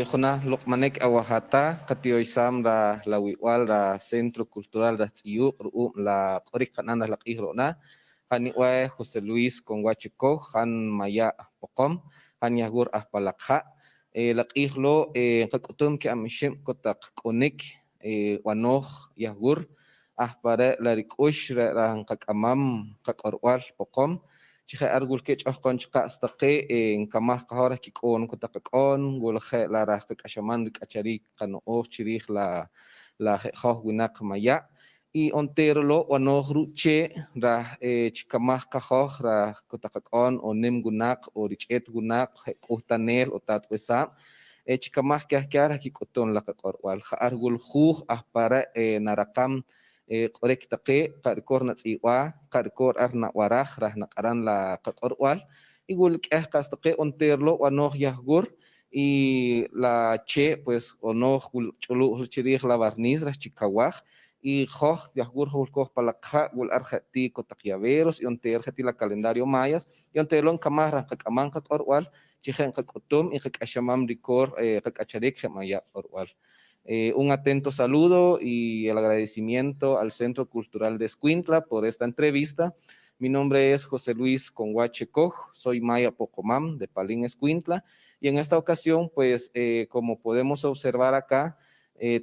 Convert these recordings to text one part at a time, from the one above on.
Jona Lokmanek Awahata, Katioisam la Wiwal, la Centro Cultural la Tsiyu, la Orikananda la Kirona, Haniwe José Luis Conguachico, Han Maya Pocom, Han Yagur Aspalakha, la Kirlo, Kakutum que Amishim Kotak Konik, Wanoch Yagur, Aspare la Rikush, Ran Kakamam, Kakorwal Pocom. Chiche argul kech ahkon chika astaqe en kamah kahora kikon kutakakon gul khe la rah kashaman kachari kano chirih la khah winak maya y onterlo wano ruche rah chikamah kahor rah kutakakon o nim gunak o richet gunak kuhtanel o tatwesa chikamah kyah kikoton la kakorwal kha argul khuh ahpara narakam korek take karikor na tsiwa karikor arna warah rah nakaran la kakorwal igul kastake onterlo wanoh yahgur y la che pues onoh chulu chirih la barniz rah chikawah y joh yahgur hulkoh palakha gul arjati kotakiaveros y onter jati la calendario mayas y onterlon kamah rah kakaman kakorwal chihen kakutum y kakashamam rikor kakacharek maya korwal. Un atento saludo y el agradecimiento al Centro Cultural de Escuintla por esta entrevista. Mi nombre es José Luis Conguache Coj, soy Maya Pocomam de Palín Escuintla y en esta ocasión, pues como podemos observar acá,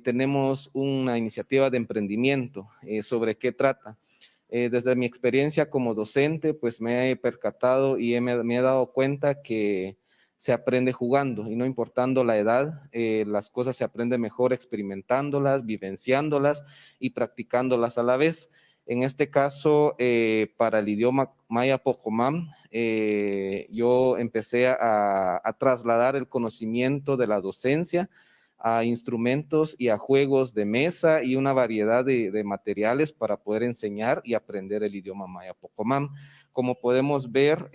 tenemos una iniciativa de emprendimiento. ¿Sobre qué trata? Desde mi experiencia como docente, pues me he percatado y me he dado cuenta que se aprende jugando y no importando la edad, las cosas se aprenden mejor experimentándolas, vivenciándolas y practicándolas a la vez. En este caso, para el idioma maya Pocomam, yo empecé a trasladar el conocimiento de la docencia a instrumentos y a juegos de mesa y una variedad de materiales para poder enseñar y aprender el idioma maya Pocomam. Como podemos ver,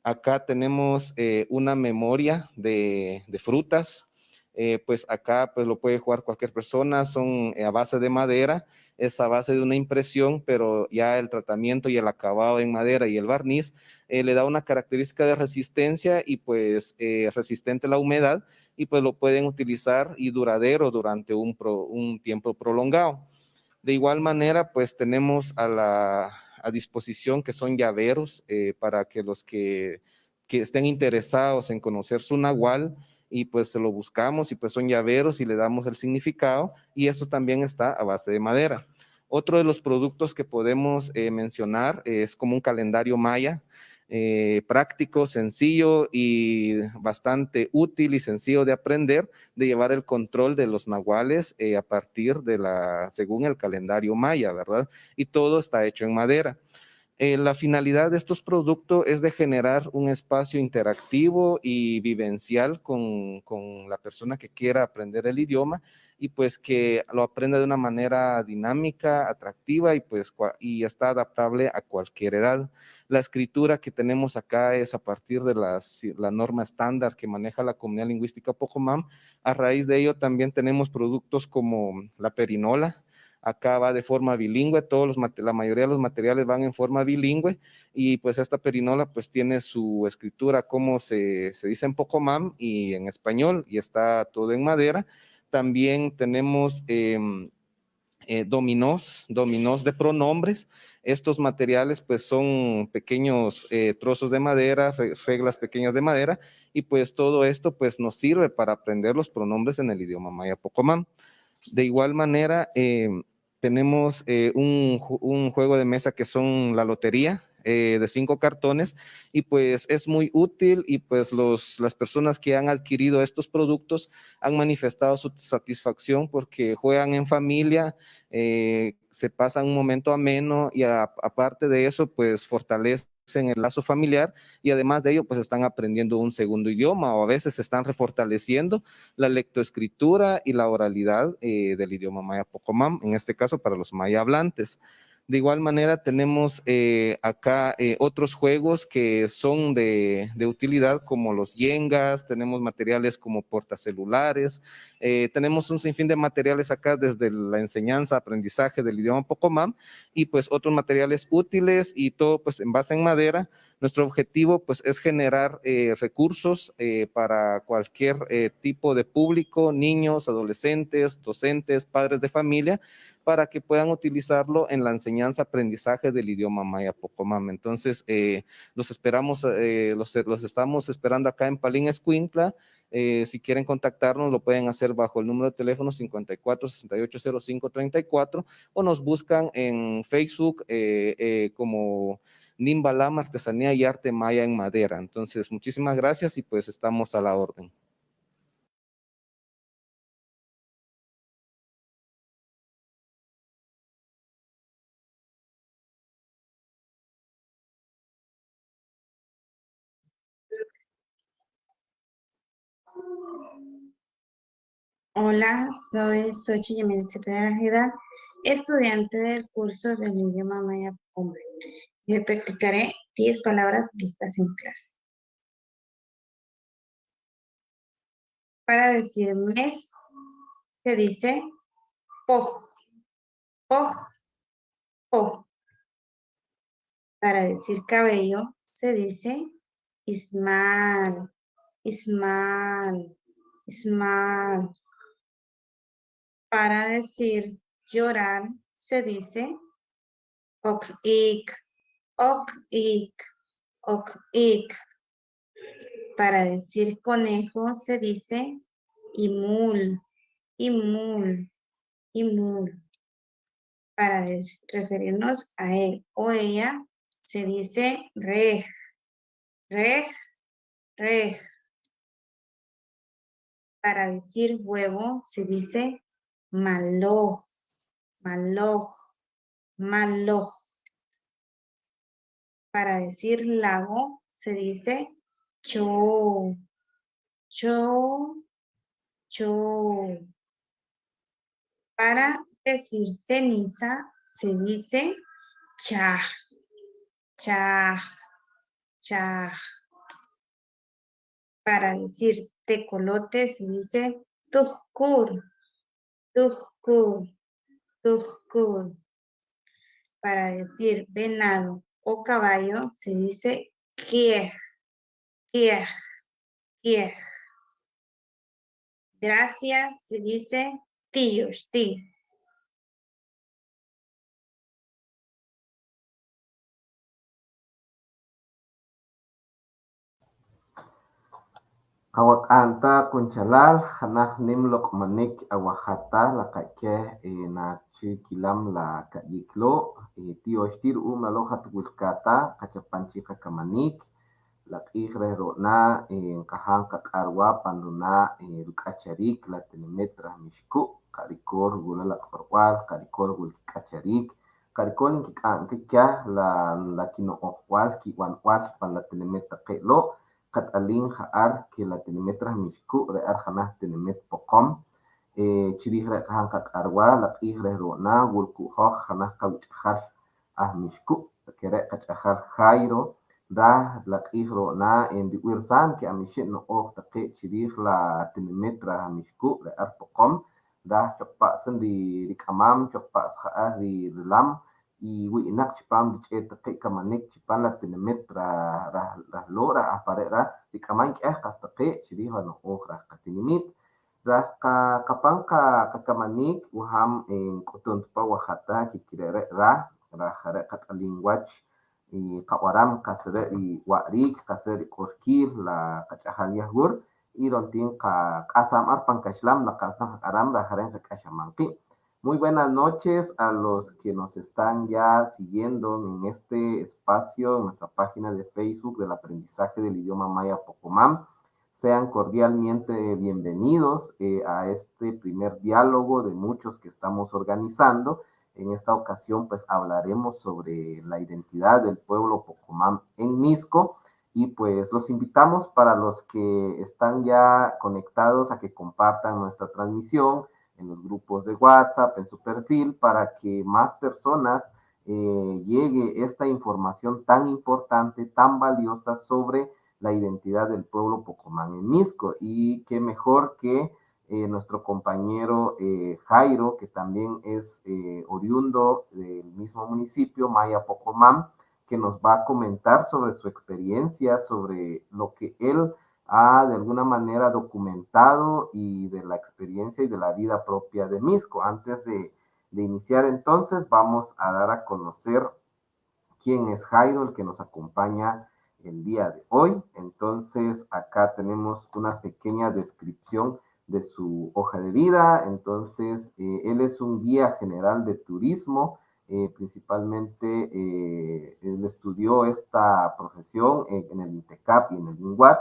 acá tenemos una memoria de frutas, pues acá pues lo puede jugar cualquier persona, son a base de madera, es a base de una impresión, pero ya el tratamiento y el acabado en madera y el barniz le da una característica de resistencia y pues resistente a la humedad y pues lo pueden utilizar y duradero durante un tiempo prolongado. De igual manera, pues tenemos a disposición que son llaveros para que los que estén interesados en conocer su nahual y pues se lo buscamos y pues son llaveros y le damos el significado y eso también está a base de madera. Otro de los productos que podemos mencionar es como un calendario maya, práctico, sencillo y bastante útil y sencillo de aprender, de llevar el control de los nahuales a partir según el calendario maya, ¿verdad? Y todo está hecho en madera. La finalidad de estos productos es de generar un espacio interactivo y vivencial con la persona que quiera aprender el idioma y pues que lo aprenda de una manera dinámica, atractiva y pues y está adaptable a cualquier edad. La escritura que tenemos acá es a partir de la norma estándar que maneja la comunidad lingüística Pocomam. A raíz de ello también tenemos productos como la perinola. Acá va de forma bilingüe, la mayoría de los materiales van en forma bilingüe y pues esta perinola pues tiene su escritura como se dice en Pocomam y en español y está todo en madera. También tenemos dominós de pronombres. Estos materiales pues son pequeños trozos de madera, reglas pequeñas de madera y pues todo esto pues nos sirve para aprender los pronombres en el idioma maya Pocomam. De igual manera, tenemos un juego de mesa que son la lotería de 5 cartones y pues es muy útil y pues las personas que han adquirido estos productos han manifestado su satisfacción porque juegan en familia, se pasan un momento ameno y aparte de eso pues fortalecen el lazo familiar y además de ello pues están aprendiendo un segundo idioma o a veces se están refortaleciendo la lectoescritura y la oralidad del idioma maya Pocomam, en este caso para los maya hablantes. De igual manera tenemos acá otros juegos que son de utilidad como los yengas, tenemos materiales como portacelulares, tenemos un sinfín de materiales acá desde la enseñanza, aprendizaje del idioma Pocomam y pues otros materiales útiles y todo pues en base en madera. Nuestro objetivo pues es generar recursos para cualquier tipo de público, niños, adolescentes, docentes, padres de familia, para que puedan utilizarlo en la enseñanza, aprendizaje del idioma maya Pocomam. Entonces, los esperamos, los estamos esperando acá en Palín Escuintla. Si quieren contactarnos, lo pueden hacer bajo el número de teléfono 54 68 05 34 o nos buscan en Facebook como Nimbalam, Artesanía y Arte Maya en Madera. Entonces, muchísimas gracias y pues estamos a la orden. Hola, soy Xochitl Yamil Cepeda Rajeda, estudiante del curso del idioma maya Pocomam. Me practicaré 10 palabras vistas en clase. Para decir mes, se dice poj, poj, poj. Para decir cabello, se dice ismal, ismal, ismal. Para decir llorar, se dice ok-ik, ok-ik, ok-ik. Para decir conejo se dice imul, imul, imul. Para referirnos a él o ella se dice rej, rej, rej. Para decir huevo se dice maloj, maloj, maloj. Para decir lago se dice cho, cho, cho. Para decir ceniza se dice chaj, chaj, chaj. Para decir tecolote se dice tujkur, tujkur, tujkur. Para decir venado o caballo se dice kiej, kiej, kiej. Gracias se dice tiyushti. Kawak'anta kunchalal janaj nim loq'manik awajata laqa'kej nachi kilam la ka'yiklo tioxtir laloja tuwilkata qachapanchi qakamanik laq'ij reh ro'na qajan qaq'arwa panluna ruk'acharik la tinimet raj mixku' qa'rikor wula la q'orb'al qa'rikor wula kik'acharik qa'rikor inkik'am ka kyaj la kino'ojb'al kib'anb'al pan la tinimet taqe' lo' qat'alin ja'ar que la tinimet raj mixku' re'er janaj tinimet Pocom chirij re' qajan qaq'arwa la q'iij reh ro'na wul ku'joj janaj qawuch'ajal aj mixku' que re' qach'ajal Jairo raj la q'iij ro'na riwirsaam que amixi' no'oj taqe' chirij la tinimet raj mixku' re'er Pocom raj choqpa'sa rik'amam choqpa'sa ja'ar rilam y wi'naq chipaam rich'eet taqe' kamanik chipaam la tinimet raj lo' raj ahpare' raj rik'amam k'ej qas taqee' chirij la no'oj raj qatinimit raj qapan qakamanik wujam k'utunt pa wajata kirkire' raj are' qat'alin wach qab'aram qas re' riwa'rik qas re' rik'orkil la qach'ajal yahwur y rontin qak'asam ar pan kaxlam la qas naj qaq'aram raj re' qak'axamam qib'. Muy buenas noches a los que nos están ya siguiendo en este espacio, en nuestra página de Facebook del aprendizaje del idioma maya Pocomam. Sean cordialmente bienvenidos a este primer diálogo de muchos que estamos organizando. En esta ocasión, pues hablaremos sobre la identidad del pueblo Pocomam en Misco y pues los invitamos para los que están ya conectados a que compartan nuestra transmisión en los grupos de WhatsApp, en su perfil, para que más personas llegue esta información tan importante, tan valiosa sobre la identidad del pueblo Pocomán en Misco. Y qué mejor que nuestro compañero Jairo, que también es oriundo del mismo municipio, Maya Pocomán, que nos va a comentar sobre su experiencia, sobre lo que él ha de alguna manera documentado y de la experiencia y de la vida propia de Misco. Antes de iniciar entonces, vamos a dar a conocer quién es Jairo, el que nos acompaña el día de hoy. Entonces, acá tenemos una pequeña descripción de su hoja de vida. Entonces, él es un guía general de turismo. Principalmente, él estudió esta profesión en el INTECAP y en el INWAT.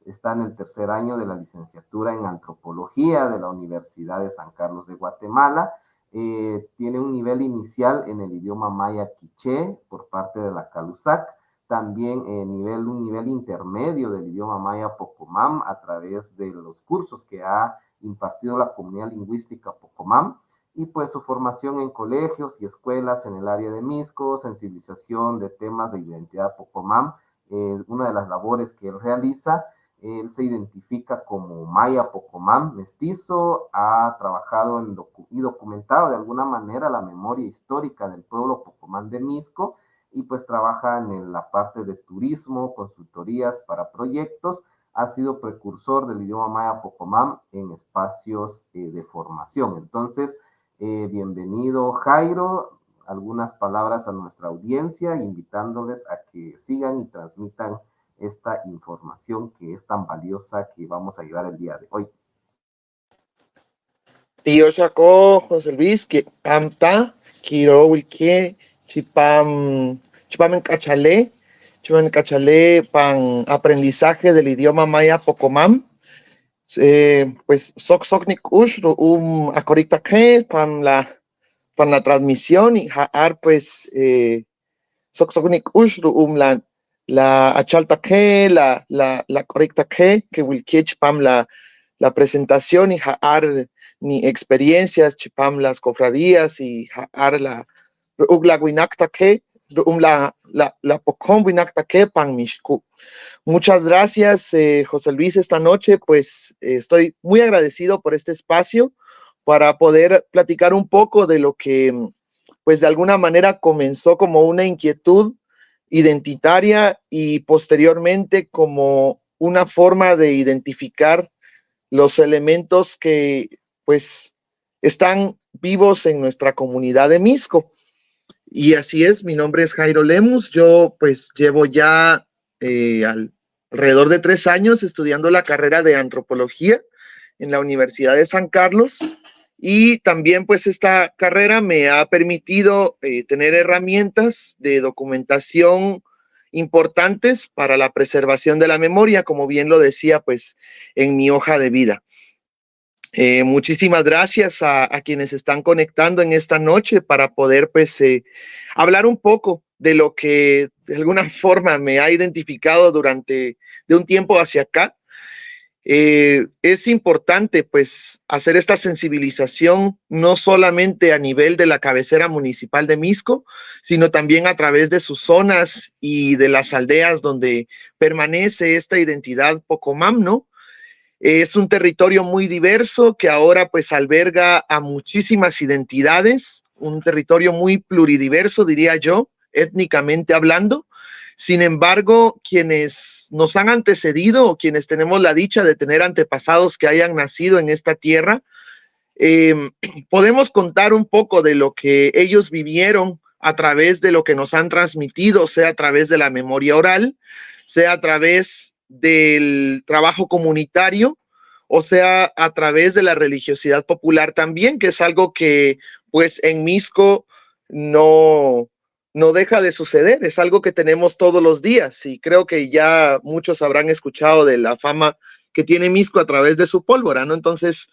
Está en el tercer año de la licenciatura en antropología de la Universidad de San Carlos de Guatemala. Tiene un nivel inicial en el idioma maya quiché por parte de la CALUSAC, también un nivel intermedio del idioma maya Pocomam a través de los cursos que ha impartido la comunidad lingüística Pocomam, y pues su formación en colegios y escuelas en el área de Misco, sensibilización de temas de identidad Pocomam, una de las labores que él realiza. Él se identifica como maya Pocomán mestizo, ha trabajado y documentado de alguna manera la memoria histórica del pueblo Pocomán de Misco, y pues trabaja en la parte de turismo, consultorías para proyectos. Ha sido precursor del idioma maya Pocomán en espacios de formación. Entonces, bienvenido Jairo, algunas palabras a nuestra audiencia, invitándoles a que sigan y transmitan esta información que es tan valiosa que vamos a llevar el día de hoy. Tío Chaco, José Luis, que amta, quiero que chipam en cachalé pan aprendizaje del idioma maya Pocomam. Pues sok nik ush acorita que pan la transmisión y haar pues sok nik ush la achalta que la correcta que will catch pam la presentación y haar ni experiencias chipam las cofradías y haar la winacta que la pocom winacta que pan mishku. Muchas gracias, José Luis, esta noche. Pues estoy muy agradecido por este espacio para poder platicar un poco de lo que, pues de alguna manera comenzó como una inquietud identitaria y posteriormente como una forma de identificar los elementos que, pues, están vivos en nuestra comunidad de Misco. Y así es, mi nombre es Jairo Lemus. Yo, pues, llevo ya alrededor de 3 años estudiando la carrera de antropología en la Universidad de San Carlos, y también pues esta carrera me ha permitido tener herramientas de documentación importantes para la preservación de la memoria, como bien lo decía pues en mi hoja de vida. Muchísimas gracias a quienes están conectando en esta noche para poder pues hablar un poco de lo que de alguna forma me ha identificado durante de un tiempo hacia acá. Es importante pues hacer esta sensibilización no solamente a nivel de la cabecera municipal de Misco, sino también a través de sus zonas y de las aldeas donde permanece esta identidad Pocomam, ¿no? Es un territorio muy diverso que ahora pues alberga a muchísimas identidades, un territorio muy pluridiverso, diría yo, étnicamente hablando. Sin embargo, quienes nos han antecedido o quienes tenemos la dicha de tener antepasados que hayan nacido en esta tierra, podemos contar un poco de lo que ellos vivieron a través de lo que nos han transmitido, sea a través de la memoria oral, sea a través del trabajo comunitario, o sea a través de la religiosidad popular también, que es algo que pues en Misco no deja de suceder, es algo que tenemos todos los días, y creo que ya muchos habrán escuchado de la fama que tiene Misco a través de su pólvora, ¿no? Entonces,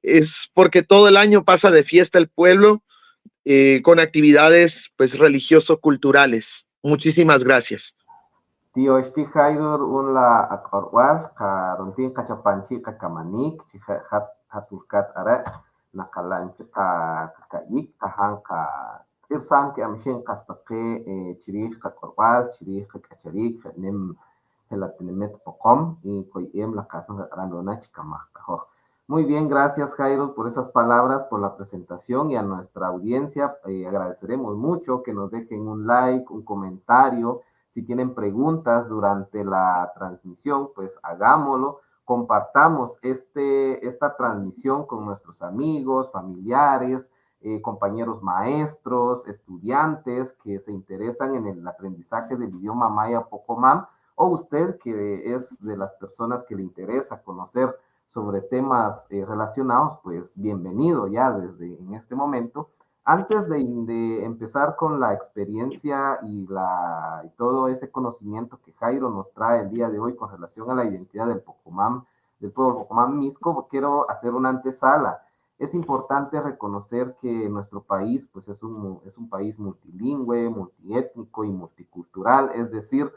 es porque todo el año pasa de fiesta el pueblo con actividades pues religioso-culturales. Muchísimas gracias. Tío Esti Jairo un la akorwal ka rontin kachapanchi kakamanik chi hatulkat ara nakalan ka kakayik kahang ka Tirsan que amshin kastake chirich kakorwal, chirich kacharik, nem helatinemet pocom y koyem la casa randona chikamaj. Muy bien, gracias Jairo por esas palabras, por la presentación y a nuestra audiencia. Agradeceremos mucho que nos dejen un like, un comentario. Si tienen preguntas durante la transmisión, pues hagámoslo. Compartamos esta transmisión con nuestros amigos, familiares, compañeros maestros, estudiantes que se interesan en el aprendizaje del idioma maya Pocomam, o usted que es de las personas que le interesa conocer sobre temas relacionados, pues bienvenido ya desde en este momento. Antes de empezar con la experiencia y todo ese conocimiento que Jairo nos trae el día de hoy con relación a la identidad del Pocomam, del pueblo Pocomam Misco, quiero hacer una antesala. Es importante reconocer que nuestro país pues es un país multilingüe, multiétnico y multicultural, es decir,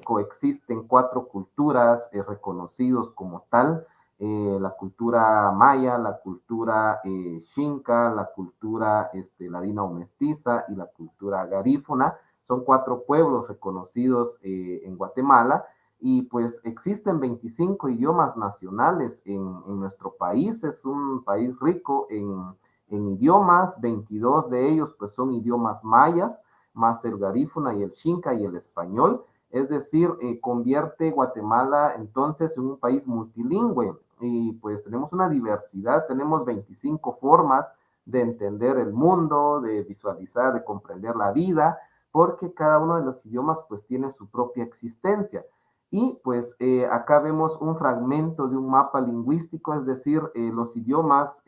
coexisten 4 culturas reconocidos como tal, la cultura maya, la cultura xinca, la cultura ladina o mestiza y la cultura garífuna. Son 4 pueblos reconocidos en Guatemala y pues existen 25 idiomas nacionales en nuestro país. Es un país rico en idiomas, 22 de ellos pues son idiomas mayas, más el garífuna y el xinca y el español. Es decir, convierte Guatemala entonces en un país multilingüe y pues tenemos una diversidad, tenemos 25 formas de entender el mundo, de visualizar, de comprender la vida, porque cada uno de los idiomas pues tiene su propia existencia. Y pues acá vemos un fragmento de un mapa lingüístico, es decir, los idiomas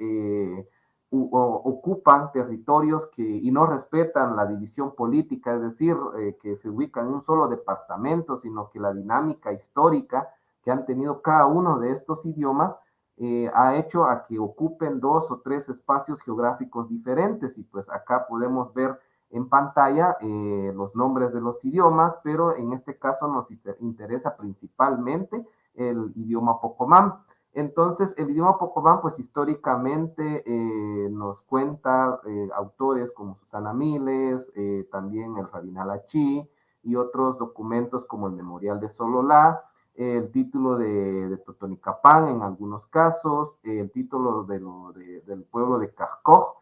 ocupan territorios y no respetan la división política, es decir, que se ubican en un solo departamento, sino que la dinámica histórica que han tenido cada uno de estos idiomas ha hecho a que ocupen 2 o 3 espacios geográficos diferentes y pues acá podemos ver en pantalla los nombres de los idiomas, pero en este caso nos interesa principalmente el idioma Pocomam. Entonces, el idioma Pocomam, pues históricamente nos cuenta autores como Susana Miles, también el Rabinal Achí y otros documentos como el Memorial de Sololá, el título de Totonicapán en algunos casos, el título del pueblo de Cajcoj,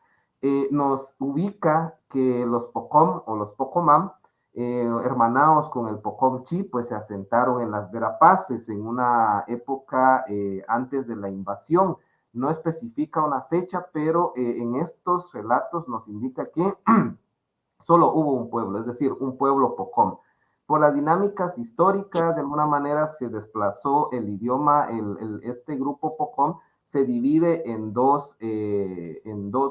nos ubica que los Pocom o los Pocomam, hermanados con el Pocomchi, pues se asentaron en las Verapaces en una época antes de la invasión. No especifica una fecha, pero en estos relatos nos indica que solo hubo un pueblo, es decir, un pueblo Pocom. Por las dinámicas históricas, de alguna manera se desplazó el idioma, este grupo Pocom se divide en dos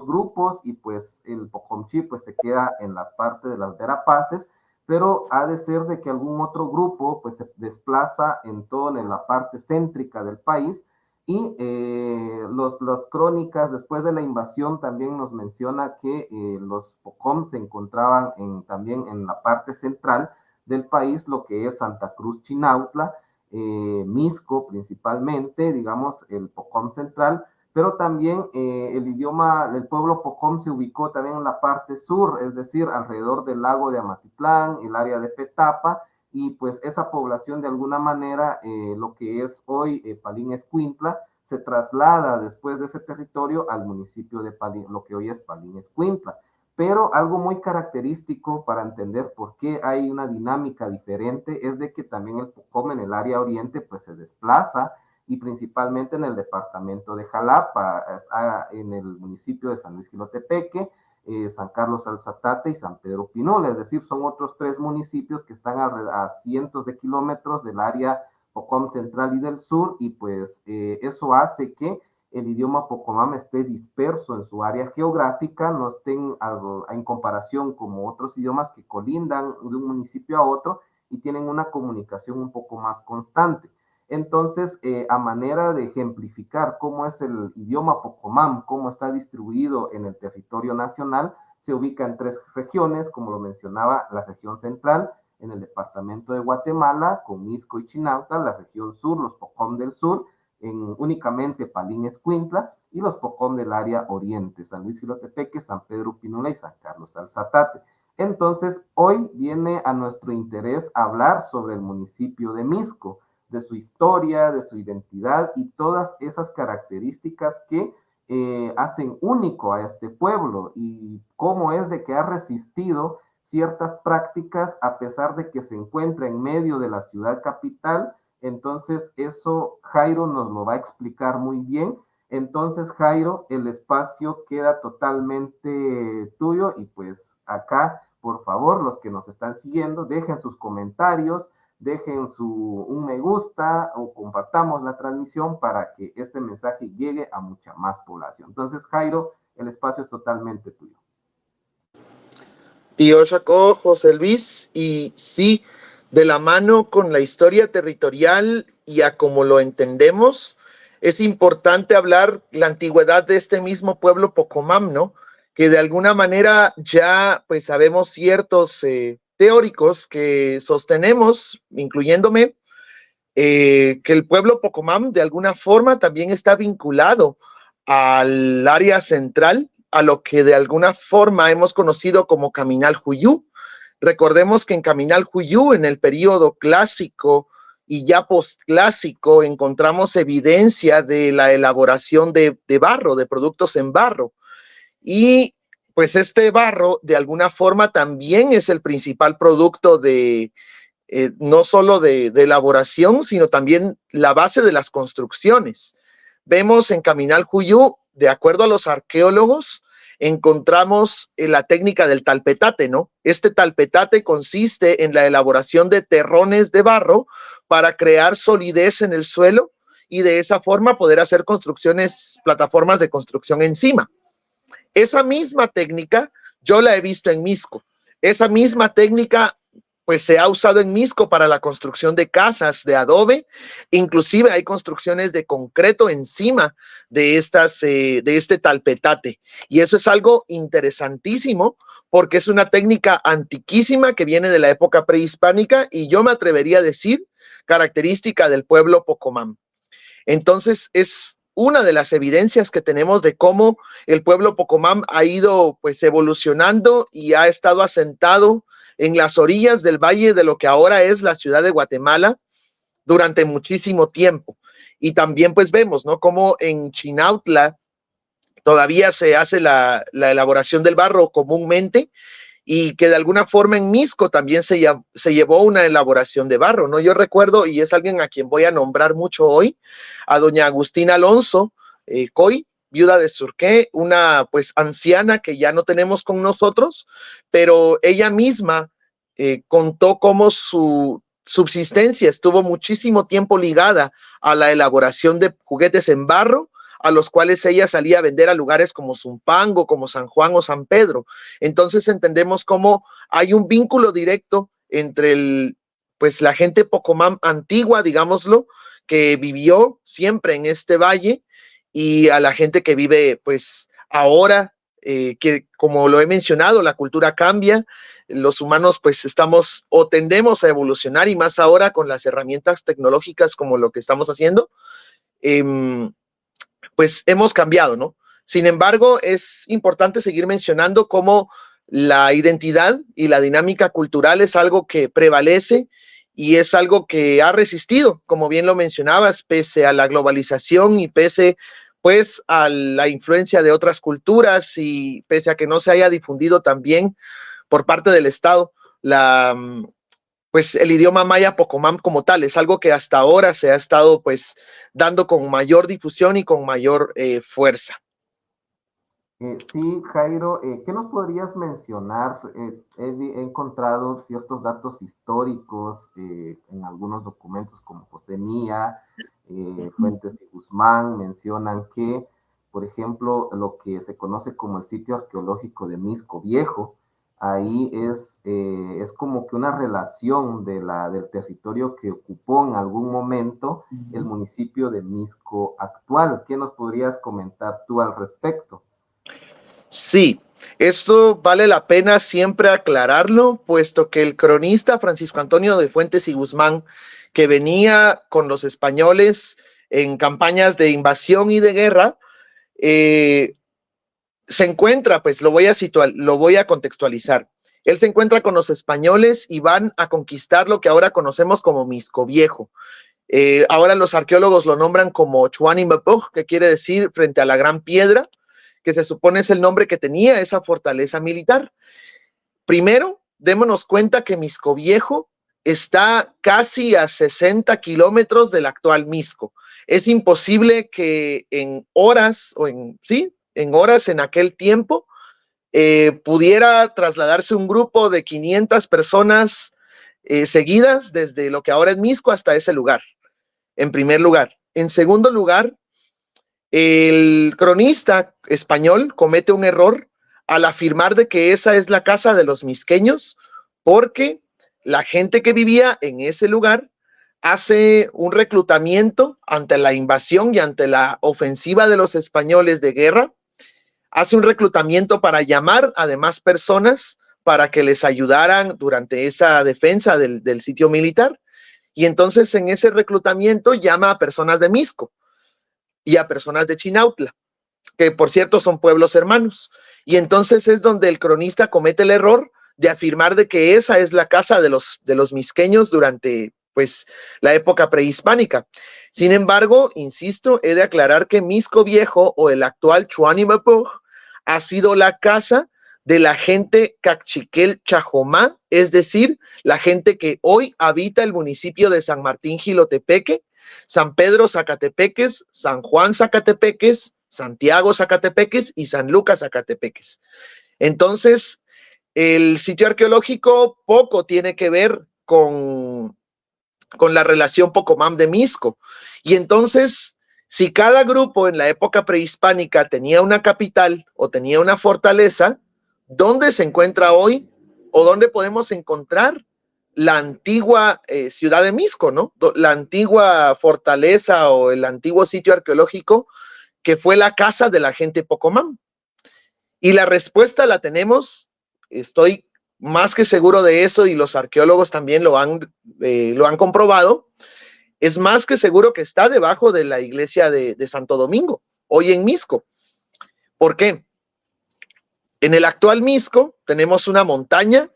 grupos y pues el Pocomchi pues se queda en las partes de las Verapaces, pero ha de ser de que algún otro grupo pues se desplaza en la parte céntrica del país y las crónicas después de la invasión también nos menciona que los Pocom se encontraban también en la parte central del país, lo que es Santa Cruz Chinautla, Misco principalmente, digamos el Pocom central, pero también el pueblo Pocom se ubicó también en la parte sur, es decir, alrededor del lago de Amatitlán, el área de Petapa, y pues esa población de alguna manera, lo que es hoy Palín Escuintla, se traslada después de ese territorio al municipio de Palín, lo que hoy es Palín Escuintla. Pero algo muy característico para entender por qué hay una dinámica diferente es de que también el Pocom en el área oriente pues se desplaza y principalmente en el departamento de Jalapa, en el municipio de San Luis Jilotepeque, San Carlos Alzatate y San Pedro Pinol, es decir, son otros 3 municipios que están a cientos de kilómetros del área Pocom central y del sur, y pues eso hace que el idioma Pocomam esté disperso en su área geográfica, no estén en comparación como otros idiomas que colindan de un municipio a otro y tienen una comunicación un poco más constante. Entonces, a manera de ejemplificar cómo es el idioma Pocomam, cómo está distribuido en el territorio nacional, se ubica en 3 regiones, como lo mencionaba, la región central, en el departamento de Guatemala, con Misco y Chinauta, la región sur, los Pocom del sur, únicamente Palín Escuintla, y los Pocón del área oriente, San Luis Jilotepeque, San Pedro Pinula y San Carlos Alzatate. Entonces, hoy viene a nuestro interés hablar sobre el municipio de Misco, de su historia, de su identidad y todas esas características que hacen único a este pueblo y cómo es de que ha resistido ciertas prácticas a pesar de que se encuentra en medio de la ciudad capital. Entonces eso Jairo nos lo va a explicar muy bien. Entonces Jairo, el espacio queda totalmente tuyo y pues acá, por favor, los que nos están siguiendo, dejen sus comentarios, dejen un me gusta o compartamos la transmisión para que este mensaje llegue a mucha más población. Entonces, Jairo, el espacio es totalmente tuyo. Tío Jaco, José Luis, y sí, de la mano con la historia territorial y a como lo entendemos, es importante hablar la antigüedad de este mismo pueblo Pocomam, ¿no? Que de alguna manera ya pues sabemos ciertos teóricos que sostenemos, incluyéndome, que el pueblo Pocomam de alguna forma también está vinculado al área central, a lo que de alguna forma hemos conocido como Caminal Juyú. Recordemos que en Caminal Juyú, en el periodo clásico y ya postclásico, encontramos evidencia de la elaboración de barro, de productos en barro. Y pues este barro de alguna forma también es el principal producto de no solo de elaboración, sino también la base de las construcciones. Vemos en Caminal Juyú, de acuerdo a los arqueólogos, encontramos la técnica del talpetate, ¿no? Este talpetate consiste en la elaboración de terrones de barro para crear solidez en el suelo y de esa forma poder hacer construcciones, plataformas de construcción encima. Esa misma técnica yo la he visto en Misco. Esa misma técnica pues se ha usado en Misco para la construcción de casas de adobe, inclusive hay construcciones de concreto encima de este talpetate, y eso es algo interesantísimo porque es una técnica antiquísima que viene de la época prehispánica y yo me atrevería a decir característica del pueblo Pocomam. Entonces es una de las evidencias que tenemos de cómo el pueblo Pocomam ha ido pues evolucionando y ha estado asentado en las orillas del valle de lo que ahora es la ciudad de Guatemala durante muchísimo tiempo. Y también pues vemos, ¿no? Como en Chinautla todavía se hace la elaboración del barro comúnmente y que de alguna forma en Misco también se llevó una elaboración de barro, ¿no? Yo recuerdo, y es alguien a quien voy a nombrar mucho hoy, a doña Agustina Alonso Coy, viuda de Surqué, una pues anciana que ya no tenemos con nosotros, pero ella misma contó cómo su subsistencia estuvo muchísimo tiempo ligada a la elaboración de juguetes en barro, a los cuales ella salía a vender a lugares como Zumpango, como San Juan o San Pedro. Entonces entendemos cómo hay un vínculo directo entre pues la gente Pocomam antigua, digámoslo, que vivió siempre en este valle, y a la gente que vive pues ahora, que como lo he mencionado, la cultura cambia, los humanos pues estamos o tendemos a evolucionar, y más ahora con las herramientas tecnológicas como lo que estamos haciendo, pues hemos cambiado, ¿no? Sin embargo, es importante seguir mencionando cómo la identidad y la dinámica cultural es algo que prevalece y es algo que ha resistido, como bien lo mencionabas, pese a la globalización y pese pues a la influencia de otras culturas y pese a que no se haya difundido también por parte del Estado pues el idioma maya Pocomam como tal. Es algo que hasta ahora se ha estado pues dando con mayor difusión y con mayor fuerza. Sí, Jairo, ¿qué nos podrías mencionar? He encontrado ciertos datos históricos en algunos documentos como José Mía, Fuentes y Guzmán mencionan que, por ejemplo, lo que se conoce como el sitio arqueológico de Misco Viejo, ahí es como que una relación del territorio que ocupó en algún momento el municipio de Misco actual. ¿Qué nos podrías comentar tú al respecto? Sí, esto vale la pena siempre aclararlo, puesto que el cronista Francisco Antonio de Fuentes y Guzmán, que venía con los españoles en campañas de invasión y de guerra, se encuentra, pues lo voy a contextualizar. Él se encuentra con los españoles y van a conquistar lo que ahora conocemos como Mixco Viejo. Ahora los arqueólogos lo nombran como Chuanimapug, que quiere decir frente a la gran piedra, que se supone es el nombre que tenía esa fortaleza militar. Primero, démonos cuenta que Mixco Viejo está casi a 60 kilómetros del actual Mixco. Es imposible que en horas, en horas en aquel tiempo, pudiera trasladarse un grupo de 500 personas seguidas desde lo que ahora es Mixco hasta ese lugar, en primer lugar. En segundo lugar, el cronista español comete un error al afirmar de que esa es la casa de los misqueños, porque la gente que vivía en ese lugar hace un reclutamiento ante la invasión y ante la ofensiva de los españoles de guerra, hace un reclutamiento para llamar a demás personas para que les ayudaran durante esa defensa del sitio militar, y entonces en ese reclutamiento llama a personas de Mixco y a personas de Chinautla, que por cierto son pueblos hermanos, y entonces es donde el cronista comete el error de afirmar de que esa es la casa de los misqueños durante pues la época prehispánica. Sin embargo, insisto, he de aclarar que Mixco Viejo o el actual Chuanimapug ha sido la casa de la gente Cachiquel Chajomá, es decir, la gente que hoy habita el municipio de San Martín Jilotepeque, San Pedro Zacatepeques, San Juan Zacatepeques, Santiago Zacatepeques y San Lucas Zacatepeques. Entonces, el sitio arqueológico poco tiene que ver con la relación Pocomam de Mixco. Y entonces, si cada grupo en la época prehispánica tenía una capital o tenía una fortaleza, ¿dónde se encuentra hoy o dónde podemos encontrar la antigua ciudad de Mixco, ¿no? La antigua fortaleza o el antiguo sitio arqueológico que fue la casa de la gente Pocomam? Y la respuesta la tenemos, estoy más que seguro de eso, y los arqueólogos también lo han comprobado. Es más que seguro que está debajo de la iglesia de Santo Domingo, hoy en Mixco. ¿Por qué? En el actual Mixco tenemos una montaña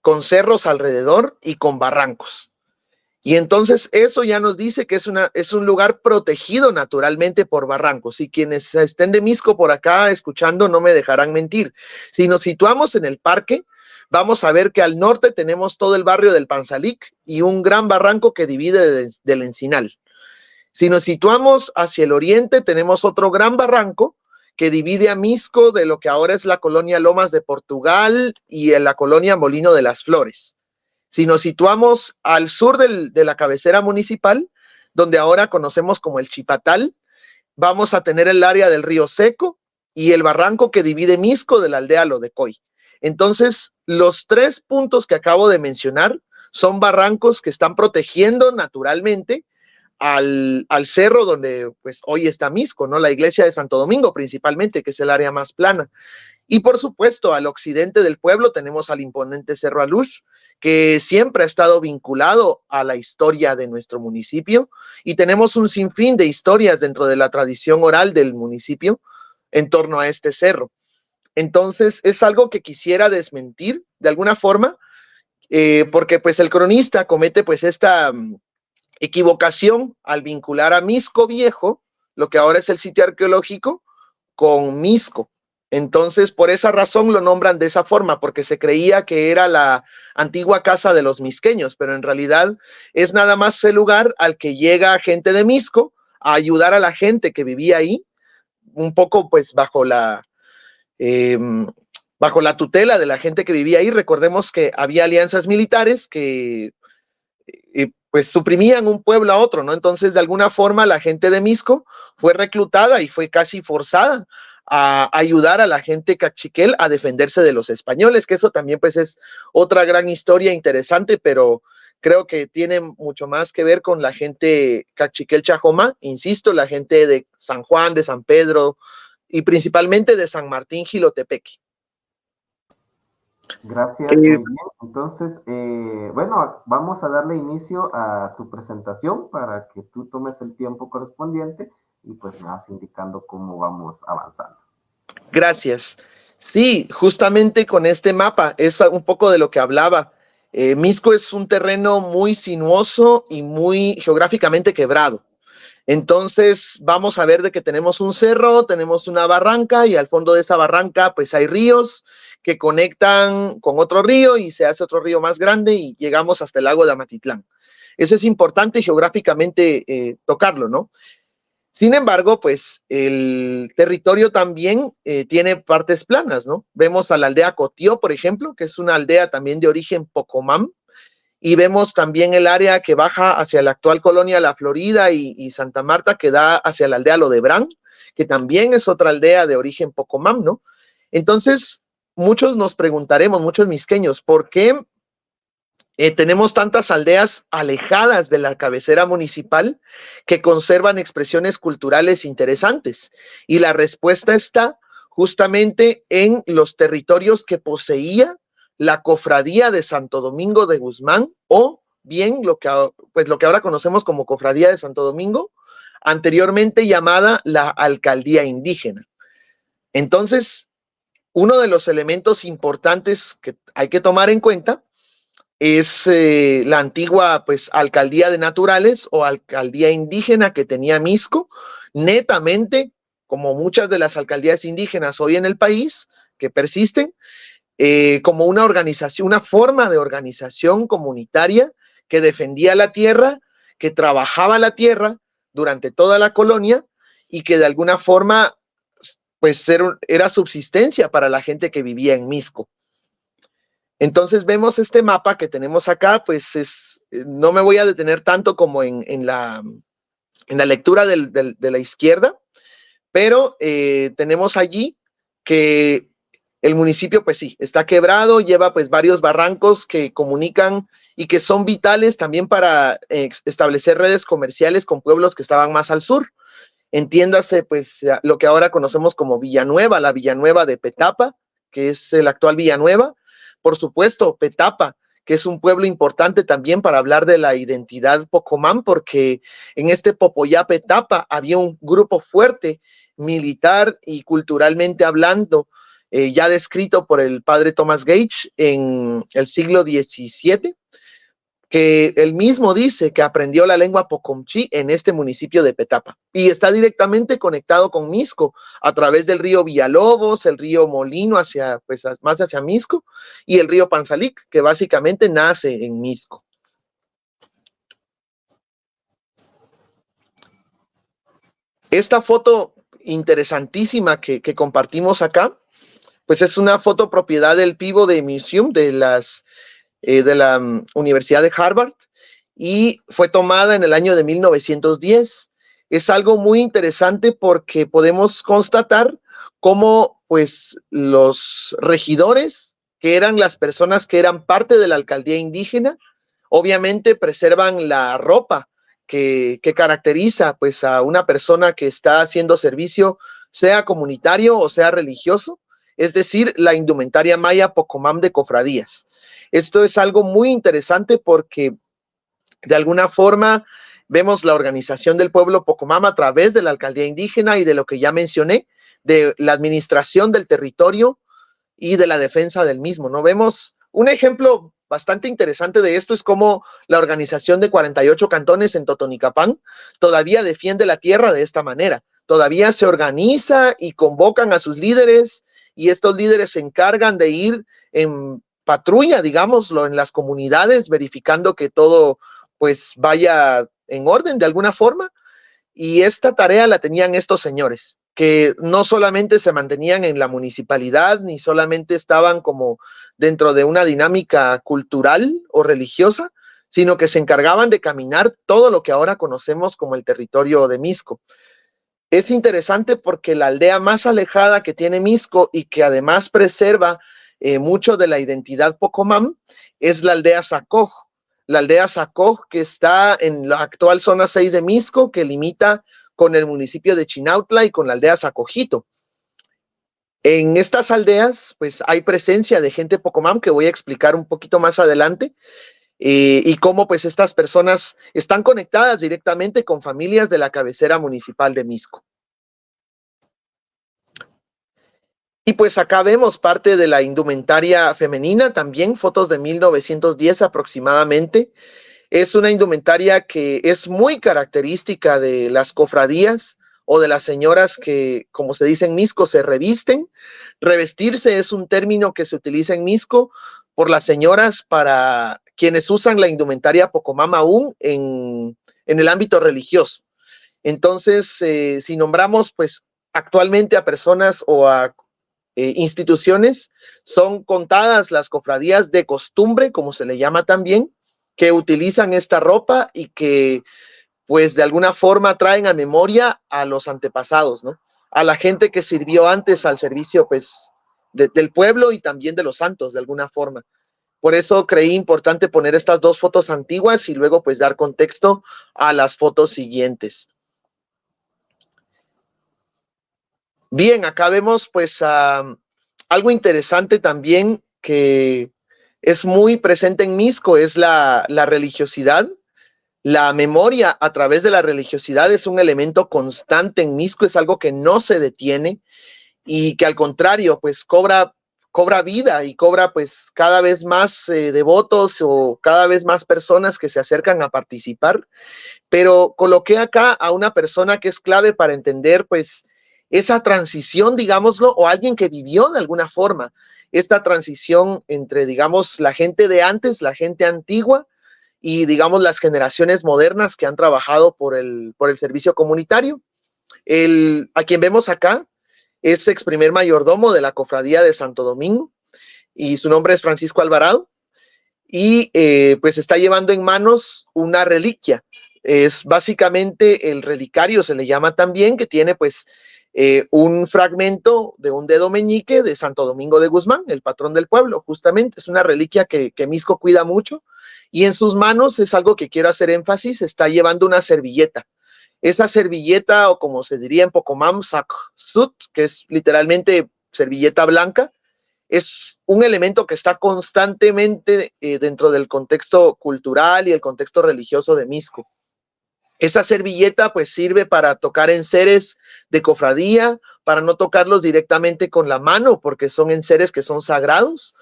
con cerros alrededor y con barrancos. Y entonces eso ya nos dice que es un lugar protegido naturalmente por barrancos. Y quienes estén de Mixco por acá escuchando no me dejarán mentir. Si nos situamos en el parque, vamos a ver que al norte tenemos todo el barrio del Panzalic y un gran barranco que divide del Encinal. Si nos situamos hacia el oriente, tenemos otro gran barranco que divide a Mixco de lo que ahora es la colonia Lomas de Portugal y en la colonia Molino de las Flores. Si nos situamos al sur de la cabecera municipal, donde ahora conocemos como el Chipatal, vamos a tener el área del Río Seco y el barranco que divide Mixco de la aldea Lodecoy. Entonces, los tres puntos que acabo de mencionar son barrancos que están protegiendo naturalmente al cerro donde pues hoy está Mixco, ¿no? La iglesia de Santo Domingo principalmente, que es el área más plana. Y por supuesto, al occidente del pueblo tenemos al imponente Cerro Alush, que siempre ha estado vinculado a la historia de nuestro municipio, y tenemos un sinfín de historias dentro de la tradición oral del municipio en torno a este cerro. Entonces, es algo que quisiera desmentir de alguna forma, porque pues el cronista comete pues esta equivocación al vincular a Mixco Viejo, lo que ahora es el sitio arqueológico, con Mixco. Entonces, por esa razón lo nombran de esa forma, porque se creía que era la antigua casa de los misqueños, pero en realidad es nada más el lugar al que llega gente de Mixco a ayudar a la gente que vivía ahí, un poco pues bajo la tutela de la gente que vivía ahí. Recordemos que había alianzas militares que pues suprimían un pueblo a otro, ¿no? Entonces, de alguna forma, la gente de Mixco fue reclutada y fue casi forzada a ayudar a la gente cachiquel a defenderse de los españoles, que eso también pues es otra gran historia interesante, pero creo que tiene mucho más que ver con la gente cachiquel Chajomá, insisto, la gente de San Juan, de San Pedro y principalmente de San Martín Jilotepeque. Gracias, muy bien. Entonces, bueno, vamos a darle inicio a tu presentación para que tú tomes el tiempo correspondiente y pues me vas indicando cómo vamos avanzando. Gracias. Sí, justamente con este mapa es un poco de lo que hablaba. Misco es un terreno muy sinuoso y muy geográficamente quebrado. Entonces vamos a ver de que tenemos un cerro, tenemos una barranca y al fondo de esa barranca pues hay ríos que conectan con otro río y se hace otro río más grande y llegamos hasta el lago de Amatitlán. Eso es importante geográficamente tocarlo, ¿no? Sin embargo, pues el territorio también tiene partes planas, ¿no? Vemos a la aldea Cotío, por ejemplo, que es una aldea también de origen Pocomam, y vemos también el área que baja hacia la actual colonia La Florida y Santa Marta, que da hacia la aldea Lodebrán, que también es otra aldea de origen Pocomam, ¿no? Entonces, muchos nos preguntaremos, muchos misqueños, ¿por qué tenemos tantas aldeas alejadas de la cabecera municipal que conservan expresiones culturales interesantes? Y la respuesta está justamente en los territorios que poseía la cofradía de Santo Domingo de Guzmán, o bien lo que ahora conocemos como Cofradía de Santo Domingo, anteriormente llamada la Alcaldía Indígena. Entonces, uno de los elementos importantes que hay que tomar en cuenta es la antigua pues alcaldía de naturales o alcaldía indígena que tenía Misco, netamente, como muchas de las alcaldías indígenas hoy en el país que persisten, como una organización, una forma de organización comunitaria que defendía la tierra, que trabajaba la tierra durante toda la colonia y que de alguna forma pues era subsistencia para la gente que vivía en Misco. Entonces vemos este mapa que tenemos acá, pues no me voy a detener tanto como en la lectura de la izquierda, pero tenemos allí que el municipio, pues sí, está quebrado, lleva pues varios barrancos que comunican y que son vitales también para establecer redes comerciales con pueblos que estaban más al sur. Entiéndase pues lo que ahora conocemos como Villanueva, la Villanueva de Petapa, que es el actual Villanueva. Por supuesto, Petapa, que es un pueblo importante también para hablar de la identidad Pocomam, porque en este Popoyá Petapa había un grupo fuerte, militar y culturalmente hablando, ya descrito por el padre Thomas Gage en el siglo XVII, que él mismo dice que aprendió la lengua Pocomchi en este municipio de Petapa y está directamente conectado con Misco a través del río Villalobos, el río Molino pues, más hacia Misco, y el río Panzalic, que básicamente nace en Misco. Esta foto interesantísima que compartimos acá, pues es una foto propiedad del Peabody Museum de la Universidad de Harvard y fue tomada en el año de 1910. Es algo muy interesante porque podemos constatar cómo pues los regidores, que eran las personas que eran parte de la alcaldía indígena, obviamente preservan la ropa que caracteriza pues a una persona que está haciendo servicio, sea comunitario o sea religioso, es decir, la indumentaria maya Pocomam de cofradías. Esto es algo muy interesante porque de alguna forma vemos la organización del pueblo Pocomam a través de la alcaldía indígena y de lo que ya mencioné, de la administración del territorio y de la defensa del mismo, ¿no? Vemos un ejemplo bastante interesante de esto, es como la organización de 48 cantones en Totonicapán todavía defiende la tierra de esta manera, todavía se organiza y convocan a sus líderes y estos líderes se encargan de ir en patrulla, digámoslo, en las comunidades, verificando que todo pues vaya en orden de alguna forma, y esta tarea la tenían estos señores, que no solamente se mantenían en la municipalidad, ni solamente estaban como dentro de una dinámica cultural o religiosa, sino que se encargaban de caminar todo lo que ahora conocemos como el territorio de Misco. Es interesante porque la aldea más alejada que tiene Misco y que además preserva mucho de la identidad Pocomam es la aldea Sacoj. La aldea Sacoj, que está en la actual zona 6 de Misco, que limita con el municipio de Chinautla y con la aldea Sacojito. En estas aldeas, pues hay presencia de gente Pocomam, que voy a explicar un poquito más adelante. y cómo pues estas personas están conectadas directamente con familias de la cabecera municipal de Misco. Y pues acá vemos parte de la indumentaria femenina, también fotos de 1910 aproximadamente. Es una indumentaria que es muy característica de las cofradías o de las señoras que, como se dice en Misco, se revisten. Revestirse es un término que se utiliza en Misco por las señoras para quienes usan la indumentaria Pocomam aún en el ámbito religioso. Entonces, si nombramos pues actualmente a personas o a instituciones, son contadas las cofradías de costumbre, como se le llama también, que utilizan esta ropa y que pues de alguna forma traen a memoria a los antepasados, ¿no? A la gente que sirvió antes al servicio pues del pueblo y también de los santos de alguna forma. Por eso creí importante poner estas dos fotos antiguas y luego pues dar contexto a las fotos siguientes. Bien, acá vemos pues algo interesante también que es muy presente en Misco, es la religiosidad. La memoria a través de la religiosidad es un elemento constante en Misco, es algo que no se detiene y que al contrario pues cobra vida y cobra pues cada vez más devotos o cada vez más personas que se acercan a participar. Pero coloqué acá a una persona que es clave para entender pues esa transición, digámoslo, o alguien que vivió de alguna forma esta transición entre, digamos, la gente de antes, la gente antigua y, digamos, las generaciones modernas que han trabajado por el servicio comunitario. A quien vemos acá es ex primer mayordomo de la cofradía de Santo Domingo y su nombre es Francisco Alvarado y pues está llevando en manos una reliquia. Es básicamente el relicario, se le llama también, que tiene pues un fragmento de un dedo meñique de Santo Domingo de Guzmán, el patrón del pueblo, justamente. Es una reliquia que Misco cuida mucho y en sus manos, es algo que quiero hacer énfasis, está llevando una servilleta. Esa servilleta, o como se diría en Pocomam, saksut, que es literalmente servilleta blanca, es un elemento que está constantemente dentro del contexto cultural y el contexto religioso de Misco. Esa servilleta pues sirve para tocar enseres de cofradía, para no tocarlos directamente con la mano, porque son enseres que son sagrados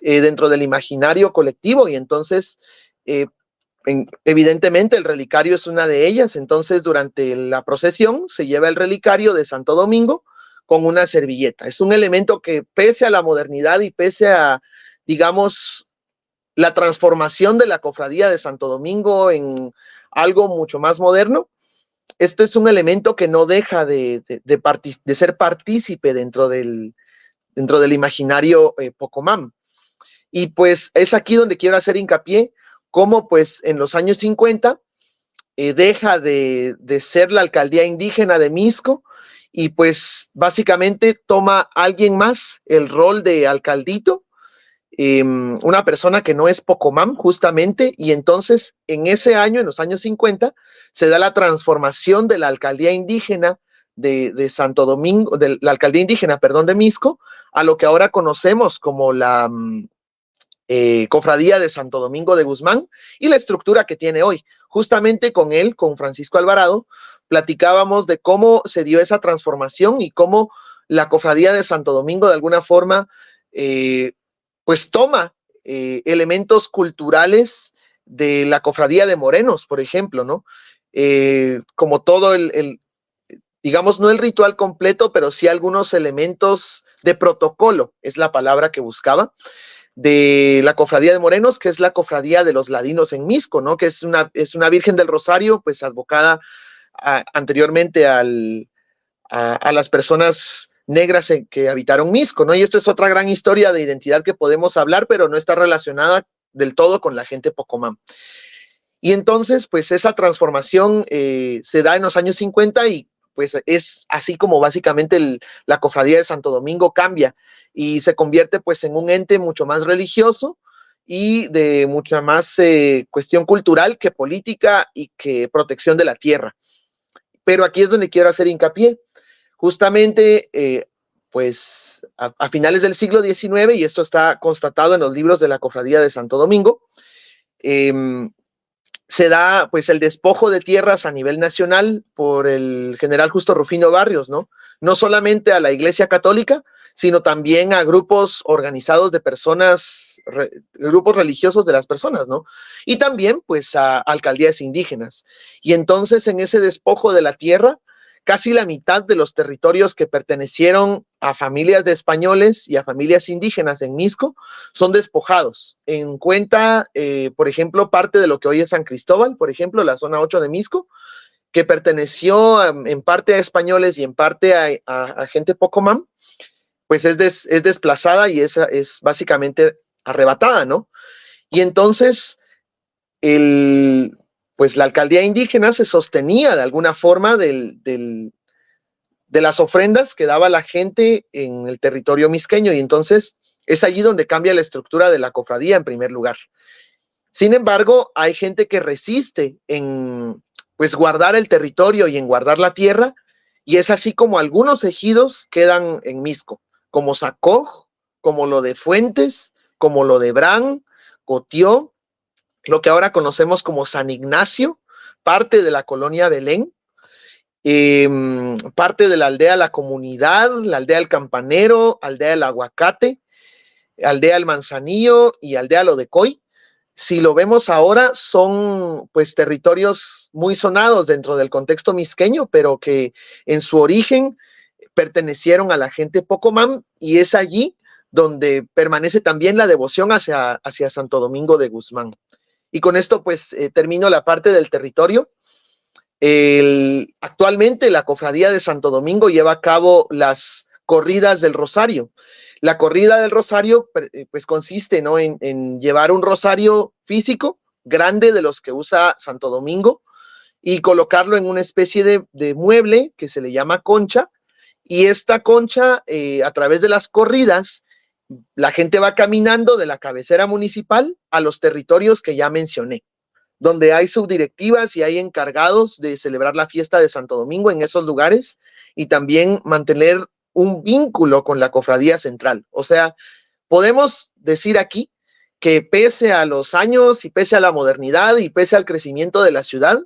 dentro del imaginario colectivo y entonces evidentemente el relicario es una de ellas. Entonces durante la procesión se lleva el relicario de Santo Domingo con una servilleta. Es un elemento que pese a la modernidad y pese a, digamos, la transformación de la cofradía de Santo Domingo en algo mucho más moderno, este es un elemento que no deja de ser partícipe dentro del imaginario Pocomam. Y pues es aquí donde quiero hacer hincapié, cómo pues en los años 50 deja de ser la alcaldía indígena de Misco y pues básicamente toma alguien más el rol de alcaldito, una persona que no es Pocomam justamente, y entonces en ese año, en los años 50, se da la transformación de la alcaldía indígena de Santo Domingo, de la alcaldía indígena, perdón, de Misco, a lo que ahora conocemos como la cofradía de Santo Domingo de Guzmán y la estructura que tiene hoy. Justamente con él, con Francisco Alvarado, platicábamos de cómo se dio esa transformación y cómo la cofradía de Santo Domingo de alguna forma pues toma elementos culturales de la cofradía de Morenos, por ejemplo, ¿no? Como todo digamos, no el ritual completo, pero sí algunos elementos de protocolo, es la palabra que buscaba, de la cofradía de Morenos, que es la cofradía de los ladinos en Misco, ¿no? Que es una Virgen del Rosario, pues advocada anteriormente a las personas negras que habitaron Misco, ¿no? Y esto es otra gran historia de identidad que podemos hablar, pero no está relacionada del todo con la gente Pocomam. Y entonces, pues esa transformación se da en los años 50 y pues es así como básicamente la cofradía de Santo Domingo cambia y se convierte pues en un ente mucho más religioso y de mucha más cuestión cultural que política y que protección de la tierra. Pero aquí es donde quiero hacer hincapié. Justamente, pues a finales del siglo XIX, y esto está constatado en los libros de la Cofradía de Santo Domingo, se da pues el despojo de tierras a nivel nacional por el general Justo Rufino Barrios, ¿no? No solamente a la Iglesia Católica, sino también a grupos organizados de personas, grupos religiosos de las personas, ¿no? Y también pues a alcaldías indígenas. Y entonces en ese despojo de la tierra, casi la mitad de los territorios que pertenecieron a familias de españoles y a familias indígenas en Misco son despojados. En cuenta, por ejemplo, parte de lo que hoy es San Cristóbal, por ejemplo, la zona 8 de Misco, que perteneció en parte a españoles y en parte a gente Pocomam, pues es desplazada y es básicamente arrebatada, ¿no? Y entonces, pues la alcaldía indígena se sostenía de alguna forma de las ofrendas que daba la gente en el territorio misqueño, y entonces es allí donde cambia la estructura de la cofradía en primer lugar. Sin embargo, hay gente que resiste en pues guardar el territorio y en guardar la tierra, y es así como algunos ejidos quedan en Misco, como Sacoj, como lo de Fuentes, como lo de Bran, Cotió, lo que ahora conocemos como San Ignacio, parte de la colonia Belén, parte de la aldea La Comunidad, la aldea El Campanero, aldea El Aguacate, aldea El Manzanillo y aldea Lo de Coy. Si lo vemos ahora, son pues territorios muy sonados dentro del contexto misqueño, pero que en su origen pertenecieron a la gente Pocomam, y es allí donde permanece también la devoción hacia Santo Domingo de Guzmán. Y con esto pues termino la parte del territorio. Actualmente la Cofradía de Santo Domingo lleva a cabo las corridas del Rosario. La corrida del Rosario pues consiste, ¿no?, en llevar un rosario físico grande de los que usa Santo Domingo y colocarlo en una especie de mueble que se le llama concha, y esta concha a través de las corridas la gente va caminando de la cabecera municipal a los territorios que ya mencioné, donde hay subdirectivas y hay encargados de celebrar la fiesta de Santo Domingo en esos lugares, y también mantener un vínculo con la cofradía central. O sea, podemos decir aquí que pese a los años y pese a la modernidad y pese al crecimiento de la ciudad,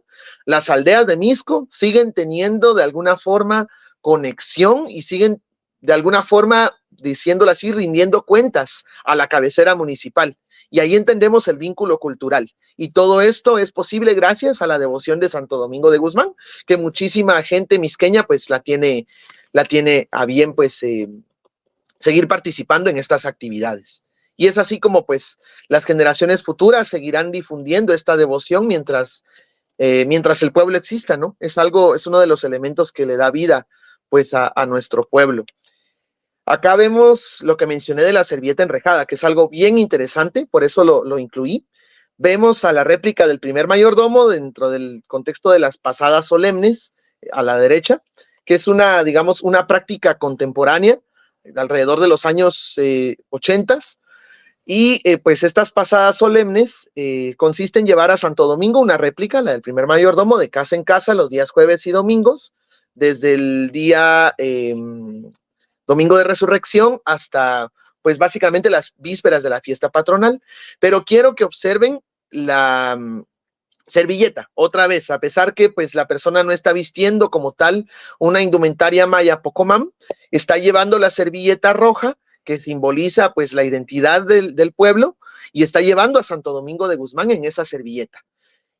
las aldeas de Misco siguen teniendo de alguna forma conexión y siguen de alguna forma, diciéndolo así, rindiendo cuentas a la cabecera municipal. Y ahí entendemos el vínculo cultural. Y todo esto es posible gracias a la devoción de Santo Domingo de Guzmán, que muchísima gente misqueña pues la tiene a bien pues seguir participando en estas actividades. Y es así como pues las generaciones futuras seguirán difundiendo esta devoción mientras el pueblo exista, ¿no? Es uno de los elementos que le da vida pues a nuestro pueblo. Acá vemos lo que mencioné de la servilleta enrejada, que es algo bien interesante, por eso lo incluí. Vemos a la réplica del primer mayordomo dentro del contexto de las pasadas solemnes, a la derecha, que es digamos, una práctica contemporánea, alrededor de los años 80, y pues estas pasadas solemnes consisten en llevar a Santo Domingo una réplica, la del primer mayordomo, de casa en casa los días jueves y domingos, desde el día Domingo de Resurrección hasta pues básicamente las vísperas de la fiesta patronal. Pero quiero que observen la servilleta, otra vez, a pesar que pues la persona no está vistiendo como tal una indumentaria maya Pocomam, está llevando la servilleta roja que simboliza pues la identidad del pueblo, y está llevando a Santo Domingo de Guzmán en esa servilleta.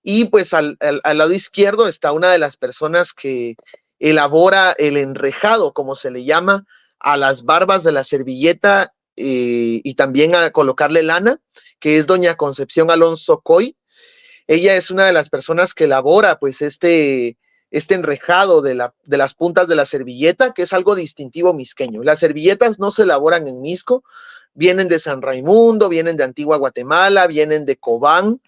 Y pues al lado izquierdo está una de las personas que elabora el enrejado, como se le llama, a las barbas de la servilleta y también a colocarle lana, que es doña Concepción Alonso Coy. Ella es una de las personas que elabora pues este enrejado de las puntas de la servilleta, que es algo distintivo misqueño. Las servilletas no se elaboran en Misco, vienen de San Raimundo, vienen de Antigua Guatemala, vienen de Cobán,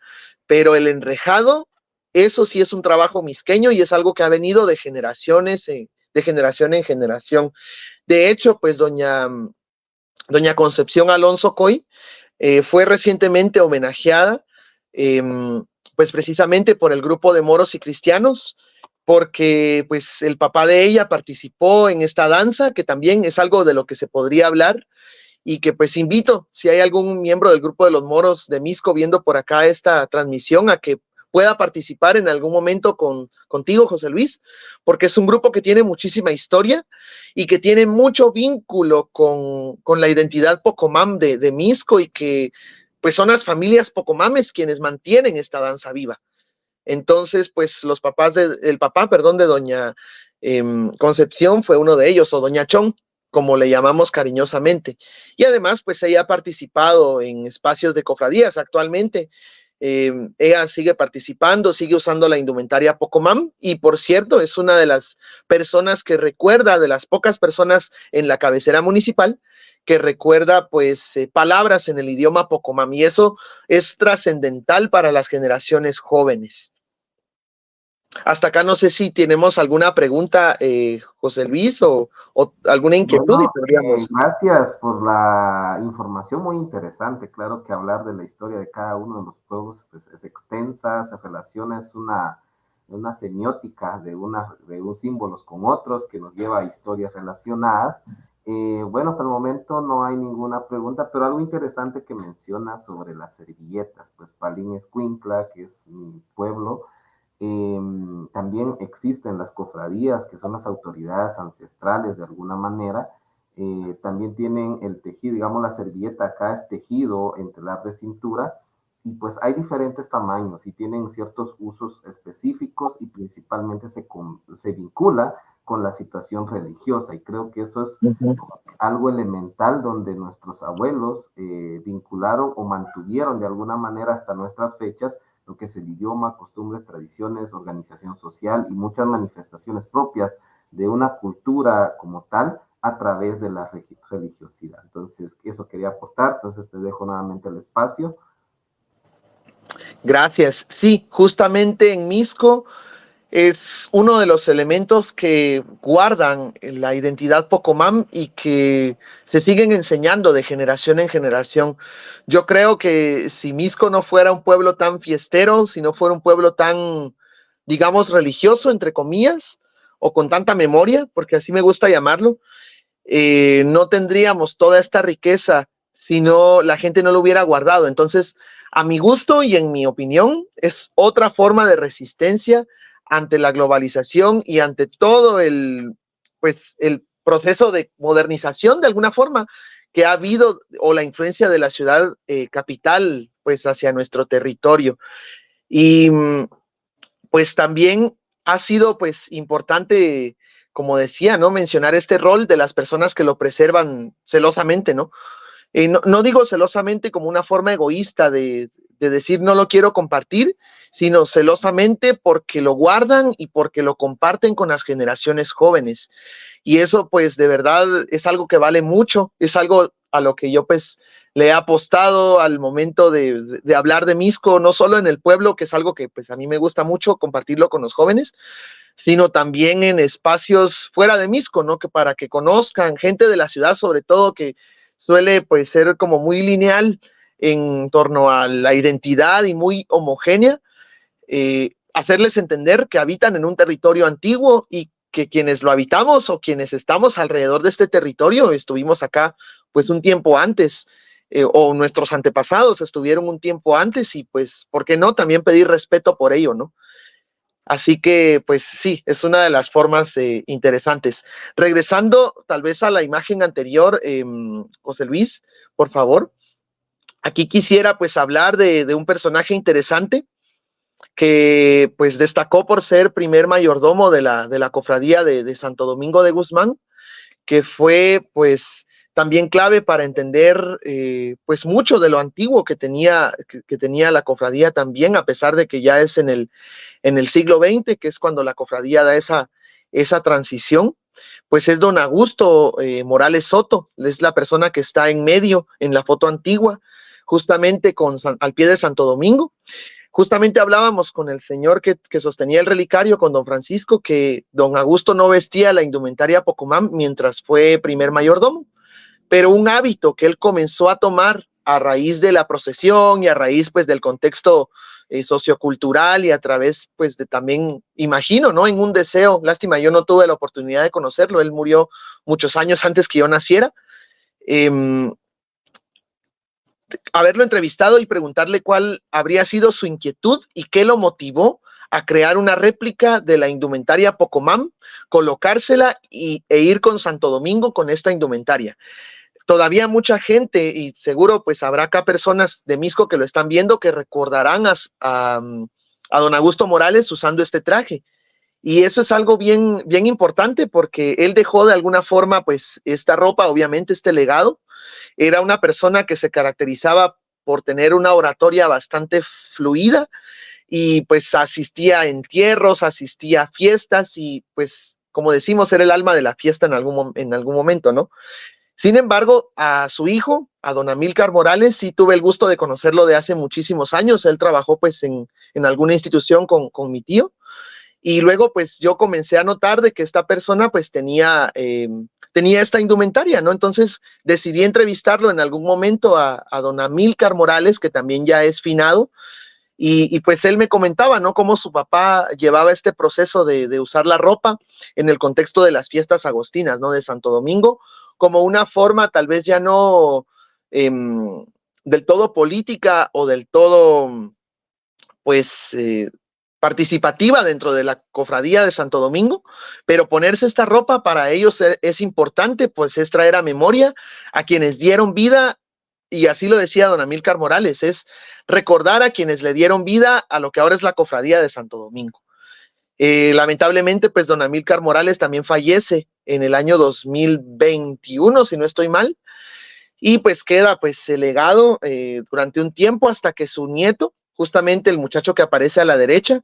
pero el enrejado, eso sí es un trabajo misqueño y es algo que ha venido de generación en generación. De hecho, pues doña Concepción Alonso Coy fue recientemente homenajeada pues precisamente por el grupo de moros y cristianos, porque pues el papá de ella participó en esta danza, que también es algo de lo que se podría hablar, y que pues invito, si hay algún miembro del grupo de los moros de Misco viendo por acá esta transmisión, a que pueda participar en algún momento contigo, José Luis, porque es un grupo que tiene muchísima historia y que tiene mucho vínculo con la identidad Pocomam de Misco, y que pues son las familias Pocomames quienes mantienen esta danza viva. Entonces, pues el papá, perdón, de doña Concepción fue uno de ellos, o doña Chón, como le llamamos cariñosamente. Y además, pues ella ha participado en espacios de cofradías actualmente. Ella sigue participando, sigue usando la indumentaria Pocomam, y por cierto, es una de las personas que recuerda, de las pocas personas en la cabecera municipal, que recuerda pues palabras en el idioma Pocomam, y eso es trascendental para las generaciones jóvenes. Hasta acá no sé si tenemos alguna pregunta, José Luis, o alguna inquietud, y Bueno, podríamos... gracias por la información muy interesante. Claro que hablar de la historia de cada uno de los pueblos pues, es extensa, se relaciona, es una semiótica de unos símbolos con otros que nos lleva a historias relacionadas. Bueno, hasta el momento no hay ninguna pregunta, pero algo interesante que menciona sobre las servilletas, pues Palín Escuintla, que es mi pueblo, también existen las cofradías, que son las autoridades ancestrales de alguna manera. También tienen el tejido, digamos, la servilleta acá es tejido en telar de cintura, y pues hay diferentes tamaños y tienen ciertos usos específicos, y principalmente se vincula con la situación religiosa, y creo que eso es algo elemental donde nuestros abuelos vincularon o mantuvieron de alguna manera hasta nuestras fechas lo que es el idioma, costumbres, tradiciones, organización social y muchas manifestaciones propias de una cultura como tal a través de la religiosidad. Entonces, eso quería aportar, entonces te dejo nuevamente el espacio. Gracias. Sí, justamente en Misco es uno de los elementos que guardan la identidad Pocomam y que se siguen enseñando de generación en generación. Yo creo que si Misco no fuera un pueblo tan fiestero, si no fuera un pueblo tan, digamos, religioso, entre comillas, o con tanta memoria, porque así me gusta llamarlo, no tendríamos toda esta riqueza si no, la gente no lo hubiera guardado. Entonces, a mi gusto y en mi opinión, es otra forma de resistencia ante la globalización y ante todo pues, el proceso de modernización de alguna forma que ha habido, o la influencia de la ciudad capital pues hacia nuestro territorio. Y pues también ha sido pues importante, como decía, ¿no? Mencionar este rol de las personas que lo preservan celosamente, ¿no? No digo celosamente como una forma egoísta de decir no lo quiero compartir, sino celosamente porque lo guardan y porque lo comparten con las generaciones jóvenes. Y eso pues de verdad es algo que vale mucho, es algo a lo que yo pues le he apostado al momento de hablar de Misco, no solo en el pueblo, que es algo que pues a mí me gusta mucho compartirlo con los jóvenes, sino también en espacios fuera de Misco, ¿no? Que para que conozcan gente de la ciudad, sobre todo, que suele pues ser como muy lineal en torno a la identidad y muy homogénea, hacerles entender que habitan en un territorio antiguo y que quienes lo habitamos o quienes estamos alrededor de este territorio estuvimos acá pues un tiempo antes, o nuestros antepasados estuvieron un tiempo antes, y pues, ¿por qué no? También pedir respeto por ello, ¿no? Así que, pues sí, es una de las formas interesantes. Regresando tal vez a la imagen anterior, José Luis, por favor. Aquí quisiera pues hablar de un personaje interesante que pues destacó por ser primer mayordomo de la cofradía de Santo Domingo de Guzmán, que fue pues también clave para entender pues mucho de lo antiguo que tenía la cofradía también, a pesar de que ya es en el siglo XX, que es cuando la cofradía da esa transición. Pues es don Augusto Morales Soto, es la persona que está en medio en la foto antigua, justamente al pie de Santo Domingo. Justamente hablábamos con el señor que sostenía el relicario, con don Francisco, que don Augusto no vestía la indumentaria Pocomam mientras fue primer mayordomo, pero un hábito que él comenzó a tomar a raíz de la procesión y a raíz pues del contexto sociocultural, y a través pues de también, imagino, ¿no? En un deseo, lástima, yo no tuve la oportunidad de conocerlo, él murió muchos años antes que yo naciera, haberlo entrevistado y preguntarle cuál habría sido su inquietud y qué lo motivó a crear una réplica de la indumentaria Pocomam, colocársela e ir con Santo Domingo con esta indumentaria. Todavía mucha gente, y seguro pues habrá acá personas de Misco que lo están viendo, que recordarán a don Augusto Morales usando este traje. Y eso es algo bien, bien importante porque él dejó de alguna forma pues esta ropa, obviamente este legado. Era una persona que se caracterizaba por tener una oratoria bastante fluida y pues asistía a entierros, asistía a fiestas y pues como decimos era el alma de la fiesta en algún momento, ¿no? Sin embargo, a su hijo, a don Amílcar Morales, sí tuve el gusto de conocerlo de hace muchísimos años. Él trabajó pues en alguna institución con mi tío. Y luego pues yo comencé a notar de que esta persona pues tenía esta indumentaria, ¿no? Entonces decidí entrevistarlo en algún momento a don Amílcar Morales, que también ya es finado. Y pues él me comentaba, ¿no? Cómo su papá llevaba este proceso de usar la ropa en el contexto de las fiestas agostinas, ¿no? De Santo Domingo, como una forma tal vez ya no del todo política o del todo, pues, participativa dentro de la cofradía de Santo Domingo, pero ponerse esta ropa para ellos es importante, pues es traer a memoria a quienes dieron vida, y así lo decía don Amílcar Morales, es recordar a quienes le dieron vida a lo que ahora es la cofradía de Santo Domingo. Lamentablemente, pues don Amílcar Morales también fallece en el año 2021, si no estoy mal, y pues queda pues el legado durante un tiempo hasta que su nieto, justamente el muchacho que aparece a la derecha,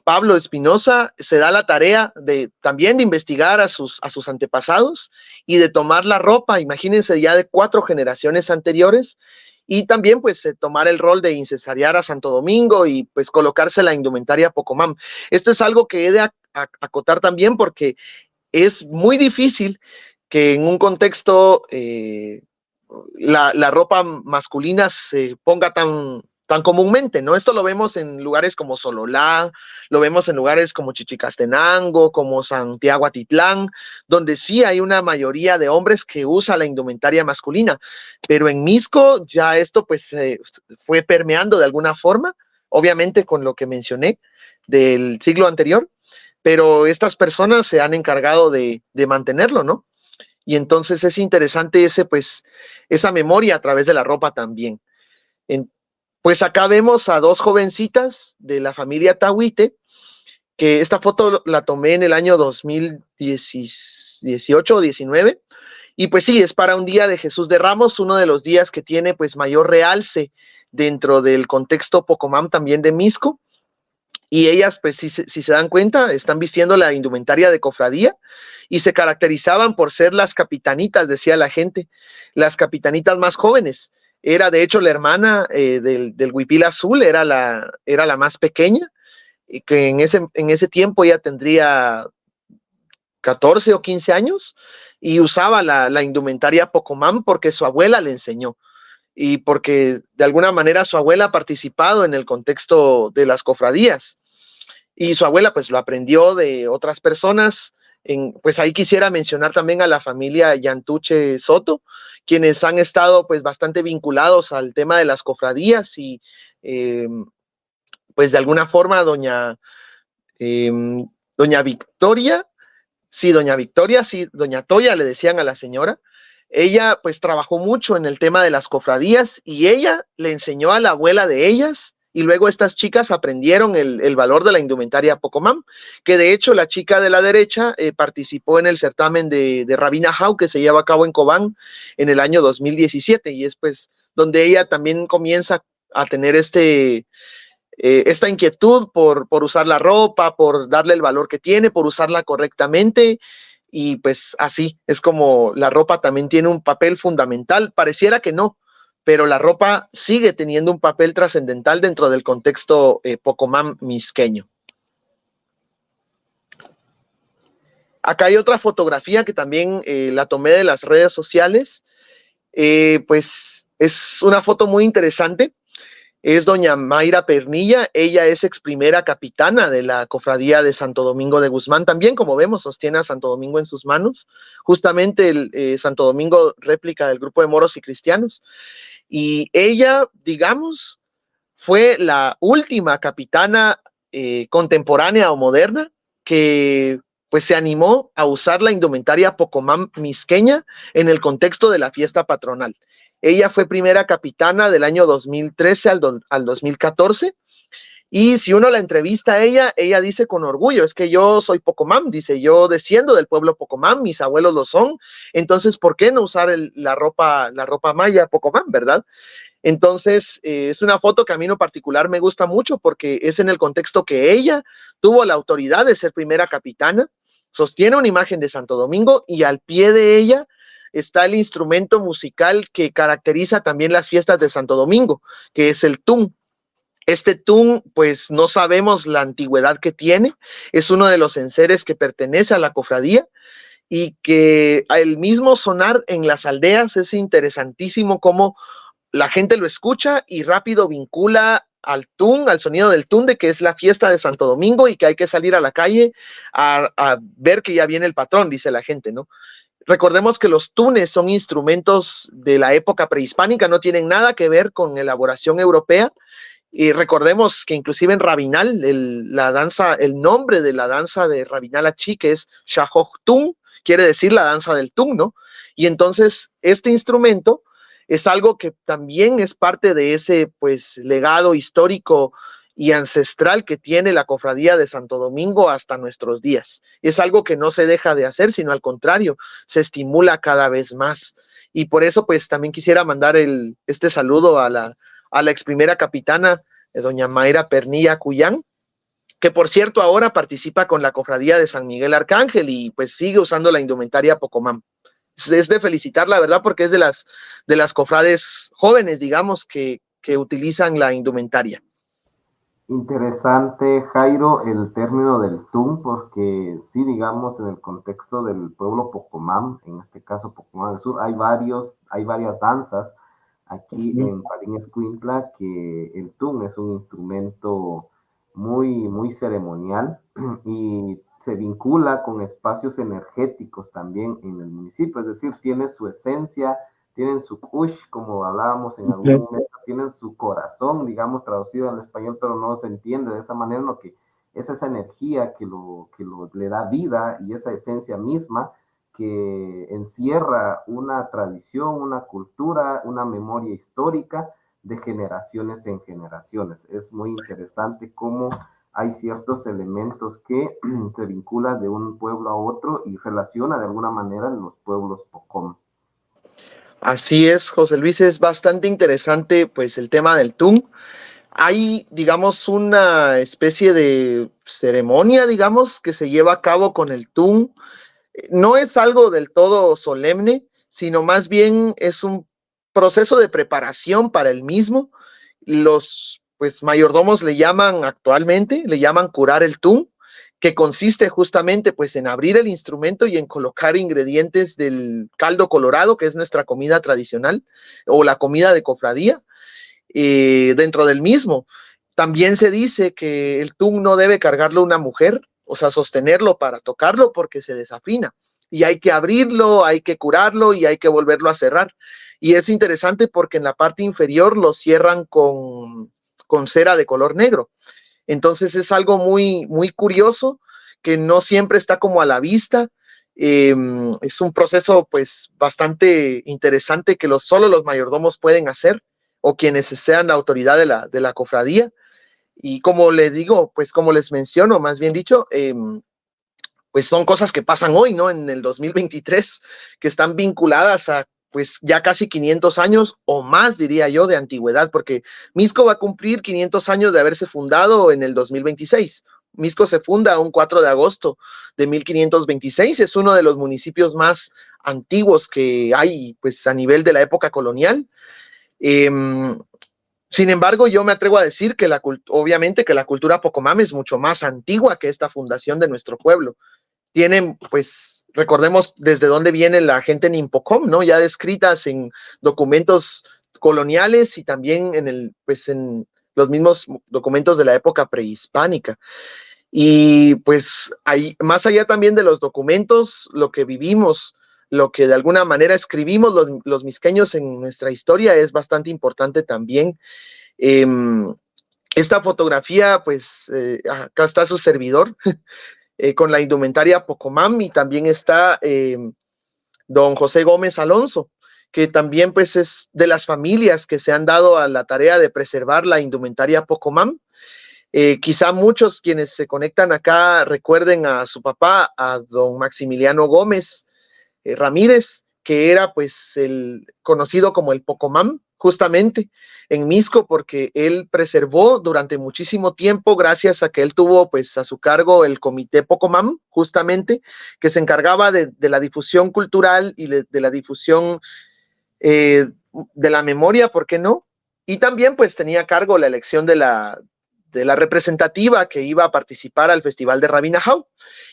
Pablo Espinosa, se da la tarea también de investigar a sus antepasados y de tomar la ropa, imagínense ya de 4 generaciones anteriores, y también pues tomar el rol de incensariar a Santo Domingo y pues colocarse la indumentaria Pocomam. Esto es algo que he de acotar también porque es muy difícil que en un contexto la ropa masculina se ponga tan comúnmente, ¿no? Esto lo vemos en lugares como Sololá, lo vemos en lugares como Chichicastenango, como Santiago Atitlán, donde sí hay una mayoría de hombres que usa la indumentaria masculina, pero en Misco ya esto pues fue permeando de alguna forma, obviamente con lo que mencioné del siglo anterior, pero estas personas se han encargado de mantenerlo, ¿no? Y entonces es interesante esa memoria a través de la ropa también. Pues acá vemos a 2 jovencitas de la familia Tahuite, que esta foto la tomé en el año 2018 o 19, y pues sí, es para un día de Jesús de Ramos, uno de los días que tiene pues mayor realce dentro del contexto Pocomam también de Misco, y ellas pues si se dan cuenta, están vistiendo la indumentaria de cofradía, y se caracterizaban por ser las capitanitas, decía la gente, las capitanitas más jóvenes. Era de hecho la hermana del huipil azul, era la más pequeña, y que en ese tiempo ella tendría 14 o 15 años, y usaba la indumentaria Pocomam porque su abuela le enseñó, y porque de alguna manera su abuela ha participado en el contexto de las cofradías, y su abuela pues lo aprendió de otras personas. Pues ahí quisiera mencionar también a la familia Yantuche Soto, quienes han estado pues bastante vinculados al tema de las cofradías, y pues de alguna forma doña Victoria, sí, doña Toya le decían a la señora, ella pues trabajó mucho en el tema de las cofradías, y ella le enseñó a la abuela de ellas, y luego estas chicas aprendieron el valor de la indumentaria Pocomam, que de hecho la chica de la derecha participó en el certamen de Rabina Jau que se lleva a cabo en Cobán en el año 2017, y es pues donde ella también comienza a tener esta inquietud por usar la ropa, por darle el valor que tiene, por usarla correctamente, y pues así es como la ropa también tiene un papel fundamental. Pareciera que no, pero la ropa sigue teniendo un papel trascendental dentro del contexto Pocomam misqueño. Acá hay otra fotografía que también la tomé de las redes sociales. Pues es una foto muy interesante. es doña Mayra Pernilla. Ella es ex primera capitana de la Cofradía de Santo Domingo de Guzmán. También, como vemos, sostiene a Santo Domingo en sus manos. Justamente el Santo Domingo, réplica del grupo de moros y cristianos. Y ella, digamos, fue la última capitana contemporánea o moderna que pues se animó a usar la indumentaria Pocomam misqueña en el contexto de la fiesta patronal. Ella fue primera capitana del año 2013 al 2014, y si uno la entrevista a ella dice con orgullo, es que yo soy Pocomam, dice, yo desciendo del pueblo Pocomam, mis abuelos lo son, entonces, ¿por qué no usar la ropa maya Pocomam, verdad? Entonces, es una foto que a mí en lo particular me gusta mucho porque es en el contexto que ella tuvo la autoridad de ser primera capitana, sostiene una imagen de Santo Domingo y al pie de ella está el instrumento musical que caracteriza también las fiestas de Santo Domingo, que es el tun. Este tun, pues no sabemos la antigüedad que tiene, es uno de los enseres que pertenece a la cofradía y que el mismo sonar en las aldeas es interesantísimo cómo la gente lo escucha y rápido vincula al tun, al sonido del tun, de que es la fiesta de Santo Domingo y que hay que salir a la calle a ver que ya viene el patrón, dice la gente, ¿no? Recordemos que los tunes son instrumentos de la época prehispánica, no tienen nada que ver con elaboración europea. Y recordemos que inclusive en Rabinal, la danza, el nombre de la danza de Rabinal Achí, que es Shahoj Tun, quiere decir la danza del tun, ¿no? Y entonces este instrumento es algo que también es parte de ese pues legado histórico y ancestral que tiene la cofradía de Santo Domingo hasta nuestros días. Es algo que no se deja de hacer, sino al contrario, se estimula cada vez más. Y por eso pues también quisiera mandar este saludo a la ex primera capitana, doña Mayra Pernilla Cuyán, que por cierto ahora participa con la cofradía de San Miguel Arcángel y pues sigue usando la indumentaria Pocomam. Es de felicitar, la verdad, porque es de las cofrades jóvenes, digamos, que utilizan la indumentaria. Interesante, Jairo, el término del tun, porque sí, digamos, en el contexto del pueblo Pocomam, en este caso Pocomam del Sur, hay varias danzas aquí en Palín Escuintla, que el tun es un instrumento muy, muy ceremonial y se vincula con espacios energéticos también en el municipio, es decir, tiene su esencia, tienen su kush, como hablábamos en algún momento, tienen su corazón, digamos, traducido al español, pero no se entiende de esa manera, lo que es esa energía que le da vida y esa esencia misma que encierra una tradición, una cultura, una memoria histórica de generaciones en generaciones. Es muy interesante cómo hay ciertos elementos que se vinculan de un pueblo a otro y relaciona de alguna manera los pueblos Pocom. Así es, José Luis, es bastante interesante pues el tema del tun. Hay, digamos, una especie de ceremonia, digamos, que se lleva a cabo con el tun. No es algo del todo solemne, sino más bien es un proceso de preparación para el mismo. Los pues mayordomos le llaman curar el tun, que consiste justamente pues en abrir el instrumento y en colocar ingredientes del caldo colorado, que es nuestra comida tradicional, o la comida de cofradía, dentro del mismo. También se dice que el tun no debe cargarlo una mujer, o sea, sostenerlo para tocarlo porque se desafina. Y hay que abrirlo, hay que curarlo y hay que volverlo a cerrar. Y es interesante porque en la parte inferior lo cierran con cera de color negro. Entonces es algo muy, muy curioso que no siempre está como a la vista. Es un proceso pues bastante interesante que solo los mayordomos pueden hacer o quienes sean la autoridad de la cofradía. Y como les digo, pues como les menciono, más bien dicho, pues son cosas que pasan hoy, ¿no? En el 2023, que están vinculadas a pues ya casi 500 años o más, diría yo, de antigüedad, porque Mixco va a cumplir 500 años de haberse fundado en el 2026. Mixco se funda un 4 de agosto de 1526, es uno de los municipios más antiguos que hay pues a nivel de la época colonial. Sin embargo, yo me atrevo a decir que obviamente que la cultura Pocomam es mucho más antigua que esta fundación de nuestro pueblo. Tienen, pues, recordemos desde dónde viene la gente Nimpocom, ¿no? Ya descritas en documentos coloniales y también en los mismos documentos de la época prehispánica. Y pues más allá también de los documentos, lo que vivimos, lo que de alguna manera escribimos los misqueños en nuestra historia es bastante importante también. Esta fotografía, pues acá está su servidor con la indumentaria Pocomam, y también está don José Gómez Alonso, que también pues es de las familias que se han dado a la tarea de preservar la indumentaria Pocomam. Quizá muchos quienes se conectan acá recuerden a su papá, a don Maximiliano Gómez Ramírez, que era pues el conocido como el Pocomam, justamente en Misco, porque él preservó durante muchísimo tiempo, gracias a que él tuvo pues a su cargo el comité Pocomam, justamente, que se encargaba de la difusión cultural y de la difusión de la memoria, ¿por qué no? Y también pues tenía a cargo la elección de la representativa que iba a participar al Festival de Rabinajau.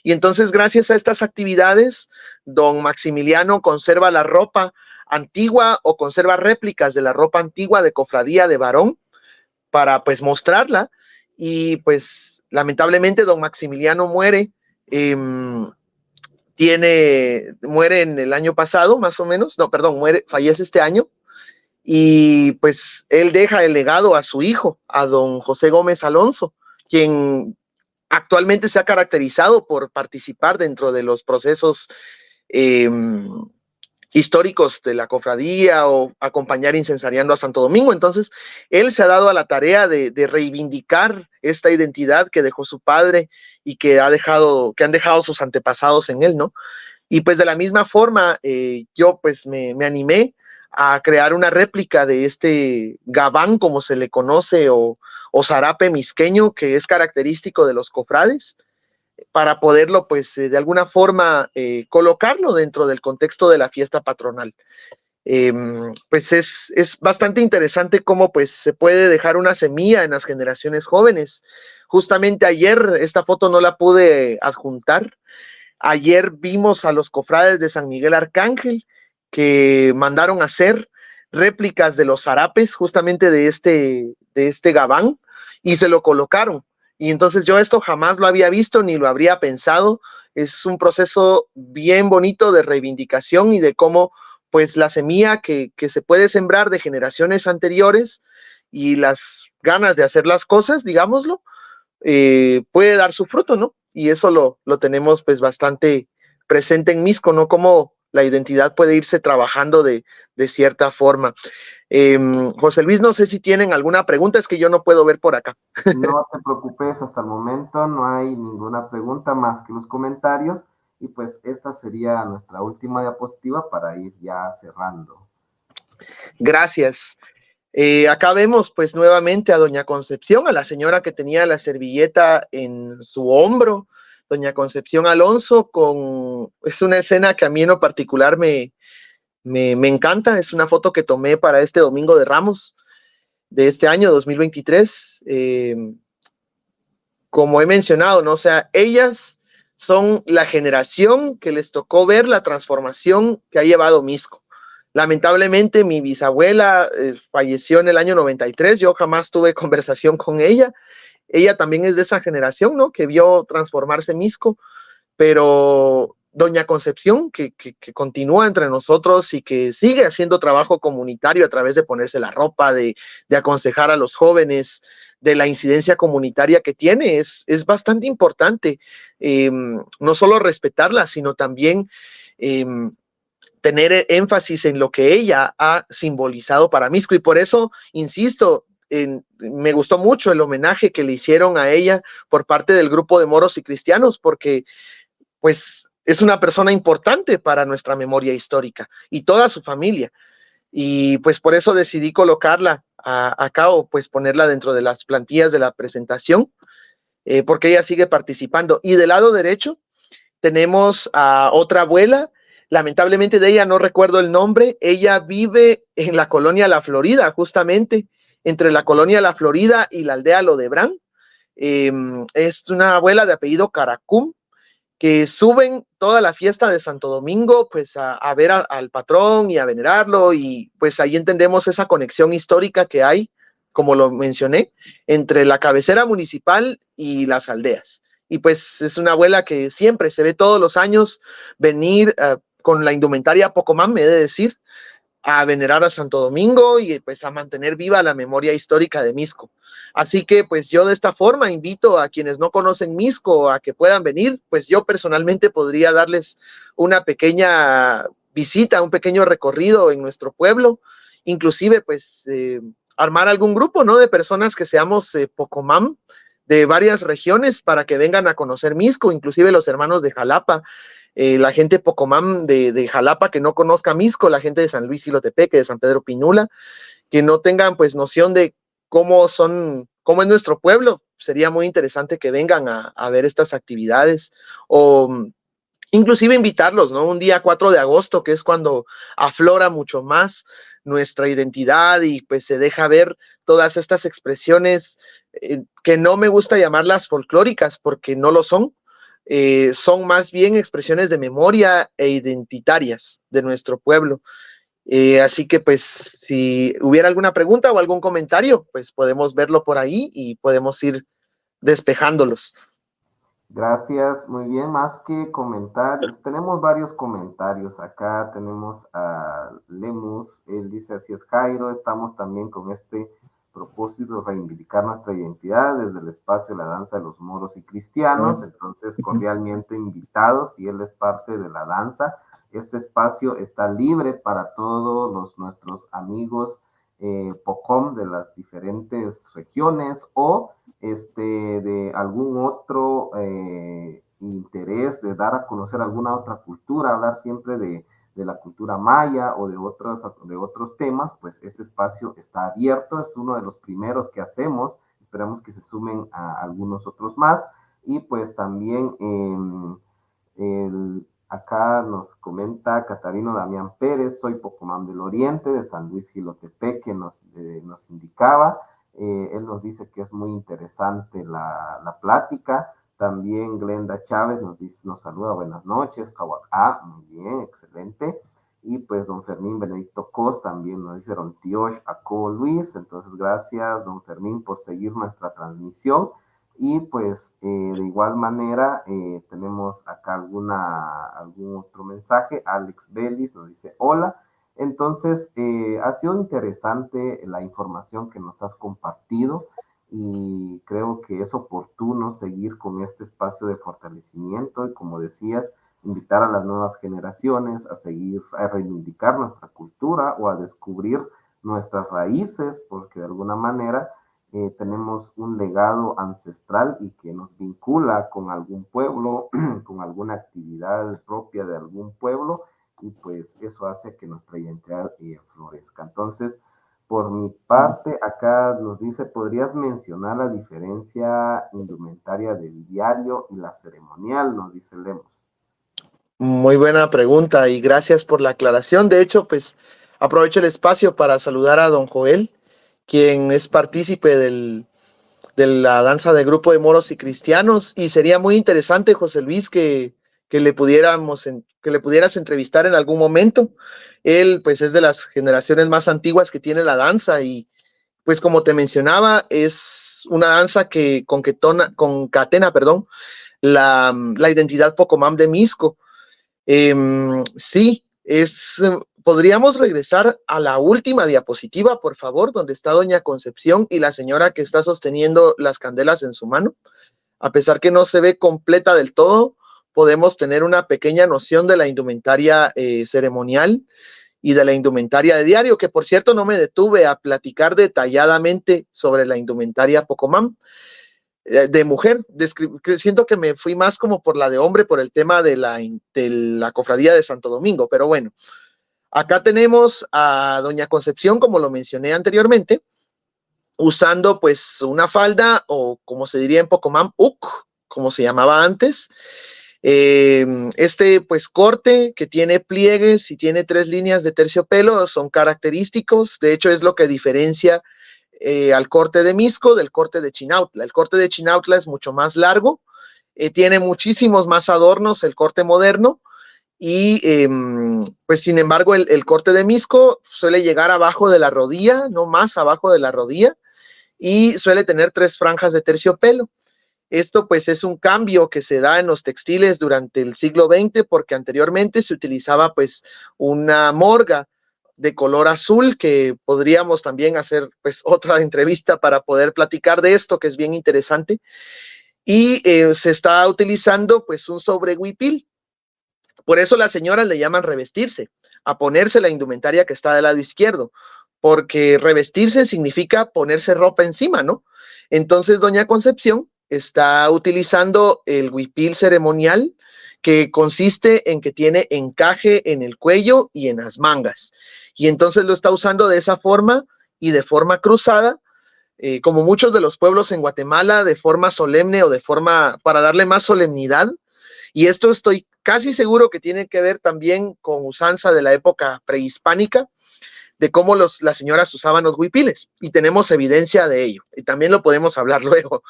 Y entonces, gracias a estas actividades, don Maximiliano conserva la ropa antigua o conserva réplicas de la ropa antigua de cofradía de varón para pues mostrarla. Y pues lamentablemente don Maximiliano muere, muere en el año pasado, más o menos, no, perdón, fallece este año. Y pues él deja el legado a su hijo, a don José Gómez Alonso, quien actualmente se ha caracterizado por participar dentro de los procesos históricos de la cofradía o acompañar incensariando a Santo Domingo. Entonces, él se ha dado a la tarea de reivindicar esta identidad que dejó su padre y que han dejado sus antepasados en él, ¿no? Y pues de la misma forma, yo pues me animé a crear una réplica de este gabán, como se le conoce, o zarape misqueño, que es característico de los cofrades, para poderlo, pues, de alguna forma colocarlo dentro del contexto de la fiesta patronal. Pues es bastante interesante cómo, pues, se puede dejar una semilla en las generaciones jóvenes. Justamente ayer, esta foto no la pude adjuntar. Ayer vimos a los cofrades de San Miguel Arcángel que mandaron a hacer réplicas de los zarapes, justamente de este gabán, y se lo colocaron. Y entonces yo esto jamás lo había visto ni lo habría pensado. Es un proceso bien bonito de reivindicación y de cómo pues la semilla que se puede sembrar de generaciones anteriores y las ganas de hacer las cosas, digámoslo, puede dar su fruto, ¿no? Y eso lo tenemos pues bastante presente en Misco, ¿no? Cómo la identidad puede irse trabajando de cierta forma. José Luis, no sé si tienen alguna pregunta, es que yo no puedo ver por acá. No te preocupes, hasta el momento no hay ninguna pregunta más que los comentarios, y pues esta sería nuestra última diapositiva para ir ya cerrando. Gracias. Acá vemos pues nuevamente a doña Concepción, a la señora que tenía la servilleta en su hombro, doña Concepción Alonso, es una escena que a mí en lo particular me encanta. Es una foto que tomé para este Domingo de Ramos de este año 2023. Como he mencionado, ¿no? O sea, ellas son la generación que les tocó ver la transformación que ha llevado Misco. Lamentablemente mi bisabuela falleció en el año 93, yo jamás tuve conversación con ella. Ella también es de esa generación, ¿no? Que vio transformarse Misco, pero doña Concepción, que continúa entre nosotros y que sigue haciendo trabajo comunitario a través de ponerse la ropa, de aconsejar a los jóvenes, de la incidencia comunitaria que tiene, es bastante importante. No solo respetarla, sino también tener énfasis en lo que ella ha simbolizado para Misco. Y por eso, insisto, me gustó mucho el homenaje que le hicieron a ella por parte del grupo de moros y cristianos, porque pues es una persona importante para nuestra memoria histórica y toda su familia. Y pues por eso decidí colocarla acá, o pues ponerla dentro de las plantillas de la presentación, porque ella sigue participando. Y del lado derecho tenemos a otra abuela. Lamentablemente de ella no recuerdo el nombre. Ella vive en la colonia La Florida, justamente entre la colonia La Florida y la aldea Lodebrán. Es una abuela de apellido Caracum, que suben toda la fiesta de Santo Domingo pues a ver al patrón y a venerarlo, y pues ahí entendemos esa conexión histórica que hay como lo mencioné, entre la cabecera municipal y las aldeas. Y pues es una abuela que siempre se ve todos los años venir con la indumentaria Pocomam, me he de decir, a venerar a Santo Domingo y pues a mantener viva la memoria histórica de Misco. Así que pues yo de esta forma invito a quienes no conocen Misco a que puedan venir, pues yo personalmente podría darles una pequeña visita, un pequeño recorrido en nuestro pueblo, inclusive pues armar algún grupo, ¿no? De personas que seamos Pocomam de varias regiones para que vengan a conocer Misco, inclusive los hermanos de Jalapa, la gente Pocomam de Jalapa que no conozca Misco, la gente de San Luis Jilotepeque, de San Pedro Pinula, que no tengan pues noción de cómo es nuestro pueblo. Sería muy interesante que vengan a ver estas actividades o inclusive invitarlos, ¿no? Un día 4 de agosto, que es cuando aflora mucho más nuestra identidad y pues se deja ver todas estas expresiones que no me gusta llamarlas folclóricas porque no lo son más bien expresiones de memoria e identitarias de nuestro pueblo. Así que pues si hubiera alguna pregunta o algún comentario, pues podemos verlo por ahí y podemos ir despejándolos. Gracias, muy bien, más que comentarios, tenemos varios comentarios. Acá tenemos a Lemus, él dice: así es, Jairo, estamos también con este propósito de reivindicar nuestra identidad desde el espacio de la danza de los moros y cristianos, entonces cordialmente invitados, si él es parte de la danza. Este espacio está libre para todos nuestros amigos POCOM de las diferentes regiones o de algún otro interés de dar a conocer alguna otra cultura, hablar siempre de la cultura maya o de otros temas, pues este espacio está abierto, es uno de los primeros que hacemos, esperamos que se sumen a algunos otros más, y pues también acá nos comenta Catarino Damián Pérez: soy Pocomam del Oriente, de San Luis Jilotepeque, nos indicaba. Él nos dice que es muy interesante la plática. También Glenda Chávez nos saluda: buenas noches, Kawak. Muy bien, excelente. Y pues don Fermín Benedicto Cos también nos dice: don Tiosh Aco Luis. Entonces gracias, don Fermín, por seguir nuestra transmisión. Y pues de igual manera tenemos acá algún otro mensaje. Alex Bellis nos dice: hola. Entonces ha sido interesante la información que nos has compartido y creo que es oportuno seguir con este espacio de fortalecimiento y, como decías, invitar a las nuevas generaciones a seguir, a reivindicar nuestra cultura o a descubrir nuestras raíces, porque de alguna manera tenemos un legado ancestral y que nos vincula con algún pueblo, con alguna actividad propia de algún pueblo, y pues eso hace que nuestra identidad florezca. Entonces, por mi parte, acá nos dice: ¿podrías mencionar la diferencia indumentaria del diario y la ceremonial? Nos dice Lemos. Muy buena pregunta y gracias por la aclaración. De hecho, pues aprovecho el espacio para saludar a don Joel, quien es partícipe de la danza de grupo de moros y cristianos, y sería muy interesante, José Luis, que le pudieras entrevistar en algún momento. Él pues es de las generaciones más antiguas que tiene la danza y pues como te mencionaba, es una danza que concatena, la identidad Pocomam de Misco. Sí, podríamos regresar a la última diapositiva, por favor, donde está doña Concepción y la señora que está sosteniendo las candelas en su mano. A pesar que no se ve completa del todo, podemos tener una pequeña noción de la indumentaria ceremonial y de la indumentaria de diario, que por cierto no me detuve a platicar detalladamente sobre la indumentaria Pocomam de mujer. Siento que me fui más como por la de hombre por el tema de la cofradía de Santo Domingo, pero bueno, acá tenemos a doña Concepción, como lo mencioné anteriormente, usando pues una falda, o como se diría en Pocomam, como se llamaba antes. Pues corte que tiene pliegues y tiene 3 líneas de terciopelo son característicos. De hecho, es lo que diferencia al corte de Misco del corte de Chinautla. El corte de Chinautla es mucho más largo, tiene muchísimos más adornos el corte moderno, y pues sin embargo el corte de Misco suele llegar abajo de la rodilla, no más abajo de la rodilla, y suele tener 3 franjas de terciopelo. Esto pues es un cambio que se da en los textiles durante el siglo XX, porque anteriormente se utilizaba pues una morga de color azul, que podríamos también hacer pues otra entrevista para poder platicar de esto, que es bien interesante, y se está utilizando pues un sobrehuipil. Por eso las señoras le llaman revestirse, a ponerse la indumentaria que está del lado izquierdo, porque revestirse significa ponerse ropa encima, ¿no? Entonces, doña Concepción está utilizando el huipil ceremonial, que consiste en que tiene encaje en el cuello y en las mangas. Y entonces lo está usando de esa forma y de forma cruzada, como muchos de los pueblos en Guatemala, de forma solemne o de forma para darle más solemnidad. Y esto estoy casi seguro que tiene que ver también con usanza de la época prehispánica, de cómo las señoras usaban los huipiles, y tenemos evidencia de ello, y también lo podemos hablar luego.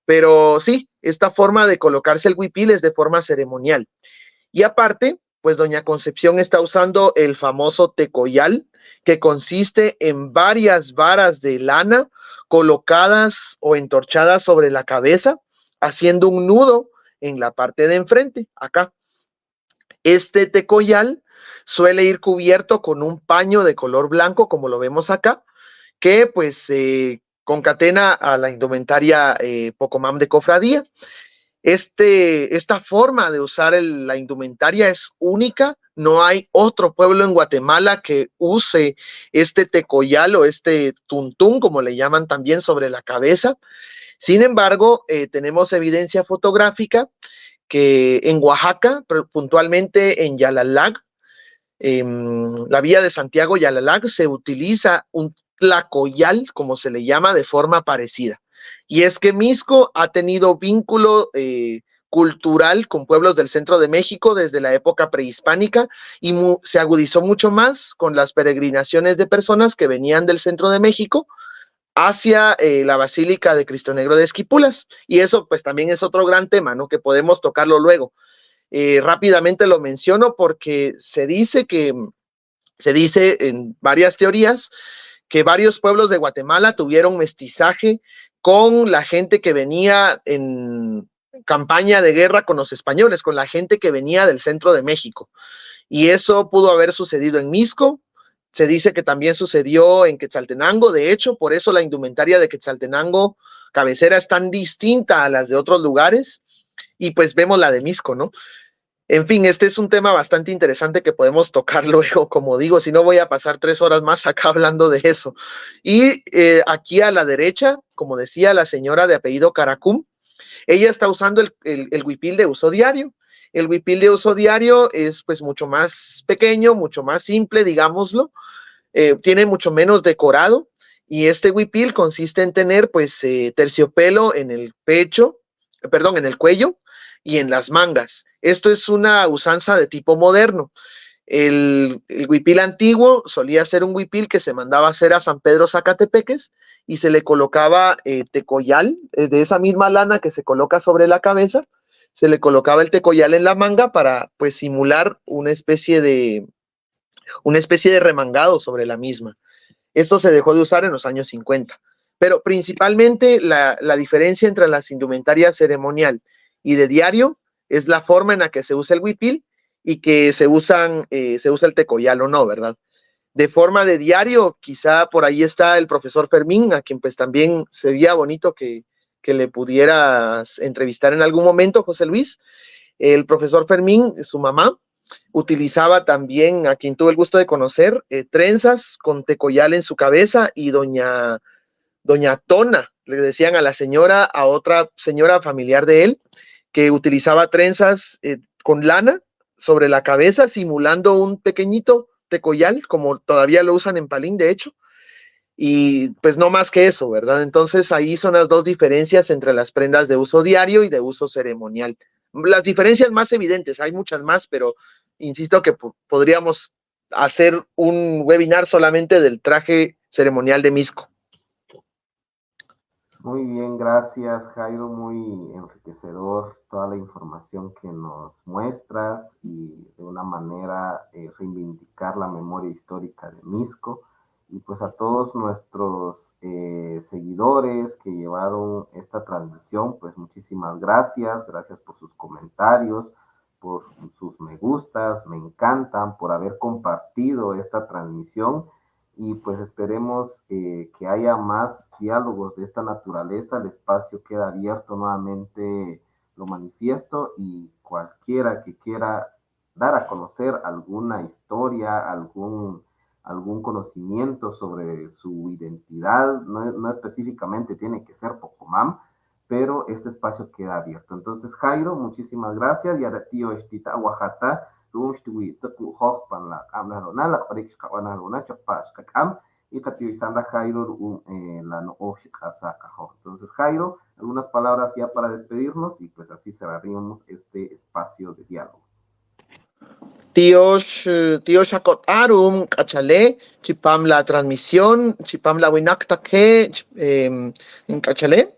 Pero sí, esta forma de colocarse el huipil es de forma ceremonial. Y aparte, pues doña Concepción está usando el famoso tecoyal, que consiste en varias varas de lana colocadas o entorchadas sobre la cabeza, haciendo un nudo en la parte de enfrente, acá. Este tecoyal suele ir cubierto con un paño de color blanco, como lo vemos acá, que pues concatena a la indumentaria Pocomam de cofradía. Esta forma de usar la indumentaria es única. No hay otro pueblo en Guatemala que use este tecoyal o este tuntún, como le llaman también, sobre la cabeza. Sin embargo, tenemos evidencia fotográfica que en Oaxaca, puntualmente en Yalalag, la vía de Santiago Yalalag, se utiliza un tlacoyal, como se le llama, de forma parecida. Y es que Mixco ha tenido vínculo cultural con pueblos del centro de México desde la época prehispánica, y se agudizó mucho más con las peregrinaciones de personas que venían del centro de México hacia la Basílica de Cristo Negro de Esquipulas. Y eso pues también es otro gran tema, ¿no? Que podemos tocarlo luego. Rápidamente lo menciono porque se dice en varias teorías que varios pueblos de Guatemala tuvieron mestizaje con la gente que venía en campaña de guerra con los españoles, con la gente que venía del centro de México. Y eso pudo haber sucedido en Mixco. Se dice que también sucedió en Quetzaltenango. De hecho, por eso la indumentaria de Quetzaltenango cabecera es tan distinta a las de otros lugares. Y pues vemos la de Mixco, ¿no? En fin, este es un tema bastante interesante que podemos tocar luego, como digo, si no voy a pasar 3 horas más acá hablando de eso. Y aquí a la derecha, como decía la señora de apellido Caracum, ella está usando el huipil de uso diario. El huipil de uso diario es pues mucho más pequeño, mucho más simple, digámoslo, tiene mucho menos decorado, y este huipil consiste en tener pues terciopelo en el pecho, perdón, en el cuello y en las mangas. Esto es una usanza de tipo moderno. El huipil antiguo solía ser un huipil que se mandaba a hacer a San Pedro Zacatepeques, y se le colocaba tecoyal, de esa misma lana que se coloca sobre la cabeza, se le colocaba el tecoyal en la manga para pues simular una especie de remangado sobre la misma. Esto se dejó de usar en los años 50. Pero principalmente la diferencia entre las indumentarias ceremonial y de diario es la forma en la que se usa el huipil y que se usa el tecoyal o no, ¿verdad? De forma de diario, quizá por ahí está el profesor Fermín, a quien pues también sería bonito que le pudieras entrevistar en algún momento, José Luis. El profesor Fermín, su mamá, utilizaba también, a quien tuve el gusto de conocer, trenzas con tecoyal en su cabeza, y doña Tona, le decían a la señora, a otra señora familiar de él, que utilizaba trenzas con lana sobre la cabeza, simulando un pequeñito tecoyal, como todavía lo usan en Palín, de hecho, y pues no más que eso, ¿verdad? Entonces ahí son las dos diferencias entre las prendas de uso diario y de uso ceremonial. Las diferencias más evidentes, hay muchas más, pero insisto que podríamos hacer un webinar solamente del traje ceremonial de Mixco. Muy bien, gracias Jairo, muy enriquecedor toda la información que nos muestras, y de una manera reivindicar la memoria histórica de Mixco. Y pues a todos nuestros seguidores que llevaron esta transmisión, pues muchísimas gracias, gracias por sus comentarios, por sus me gustas, me encantan, por haber compartido esta transmisión y pues esperemos que haya más diálogos de esta naturaleza. El espacio queda abierto nuevamente, lo manifiesto, y cualquiera que quiera dar a conocer alguna historia, algún conocimiento sobre su identidad, no específicamente tiene que ser Pocomam, pero este espacio queda abierto. Entonces, Jairo, muchísimas gracias. Y ahora, tío, Estita Oaxaca, y tío Isanda Jairo, la no Entonces, Jairo, algunas palabras ya para despedirnos y pues así cerraríamos este espacio de diálogo. Tío Shakotarum, Cachale, Chipam la transmisión, Chipam la Winaktaque, en Cachale.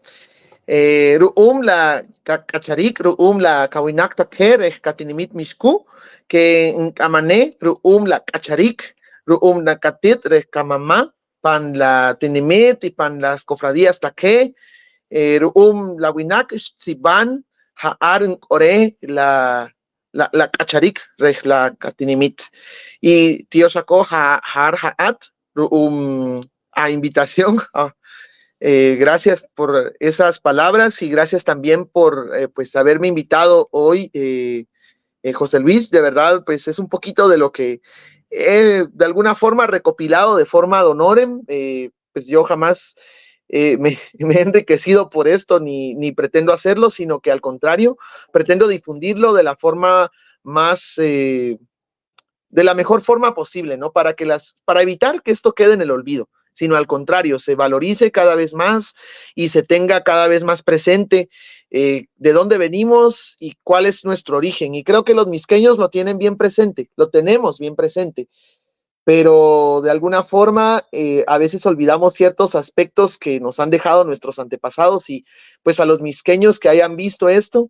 Ruum la Kacharik, Ruum la Kawinaktaque, Katinimit Mishku, que en Kamane, Ruum la Kacharik, Ruum la Katit, Kamamá, pan la Tinimit y pan las cofradías Taque, Ruum la Winak, Siban, Haar Ore, la Kacharik, la Katinimit. Y tío sacó Haar Haat, a invitación. Gracias por esas palabras y gracias también por pues haberme invitado hoy, José Luis. De verdad, pues es un poquito de lo que he de alguna forma recopilado de forma ad honorem. Pues yo jamás me he enriquecido por esto ni pretendo hacerlo, sino que al contrario, pretendo difundirlo de la forma más, de la mejor forma posible, ¿no? Para evitar que esto quede en el olvido, sino al contrario, se valorice cada vez más y se tenga cada vez más presente de dónde venimos y cuál es nuestro origen. Y creo que los misqueños lo tienen bien presente, lo tenemos bien presente, pero de alguna forma a veces olvidamos ciertos aspectos que nos han dejado nuestros antepasados y pues a los misqueños que hayan visto esto,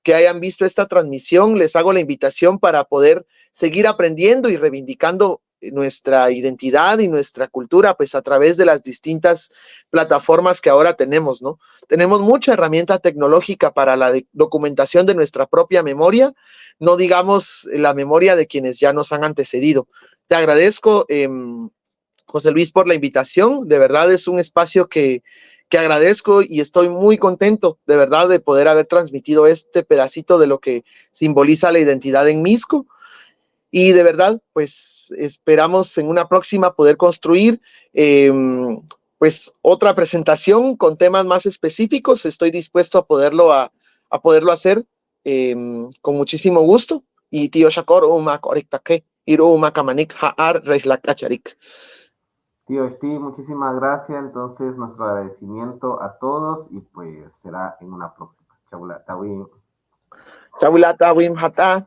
que hayan visto esta transmisión, les hago la invitación para poder seguir aprendiendo y reivindicando nuestra identidad y nuestra cultura, pues a través de las distintas plataformas que ahora tenemos, ¿no? Tenemos mucha herramienta tecnológica para la documentación de nuestra propia memoria, no digamos la memoria de quienes ya nos han antecedido. Te agradezco, José Luis, por la invitación. De verdad es un espacio que agradezco y estoy muy contento, de verdad, de poder haber transmitido este pedacito de lo que simboliza la identidad en Mixco. Y de verdad, pues esperamos en una próxima poder construir pues otra presentación con temas más específicos. Estoy dispuesto a poderlo hacer con muchísimo gusto. Y tío Shakor, uma correctaque, iru uma kamanik haar reislakacharik. Tío Steve, muchísimas gracias. Entonces, nuestro agradecimiento a todos y pues será en una próxima. Chabula, Tawin. Chabulata, wim hata.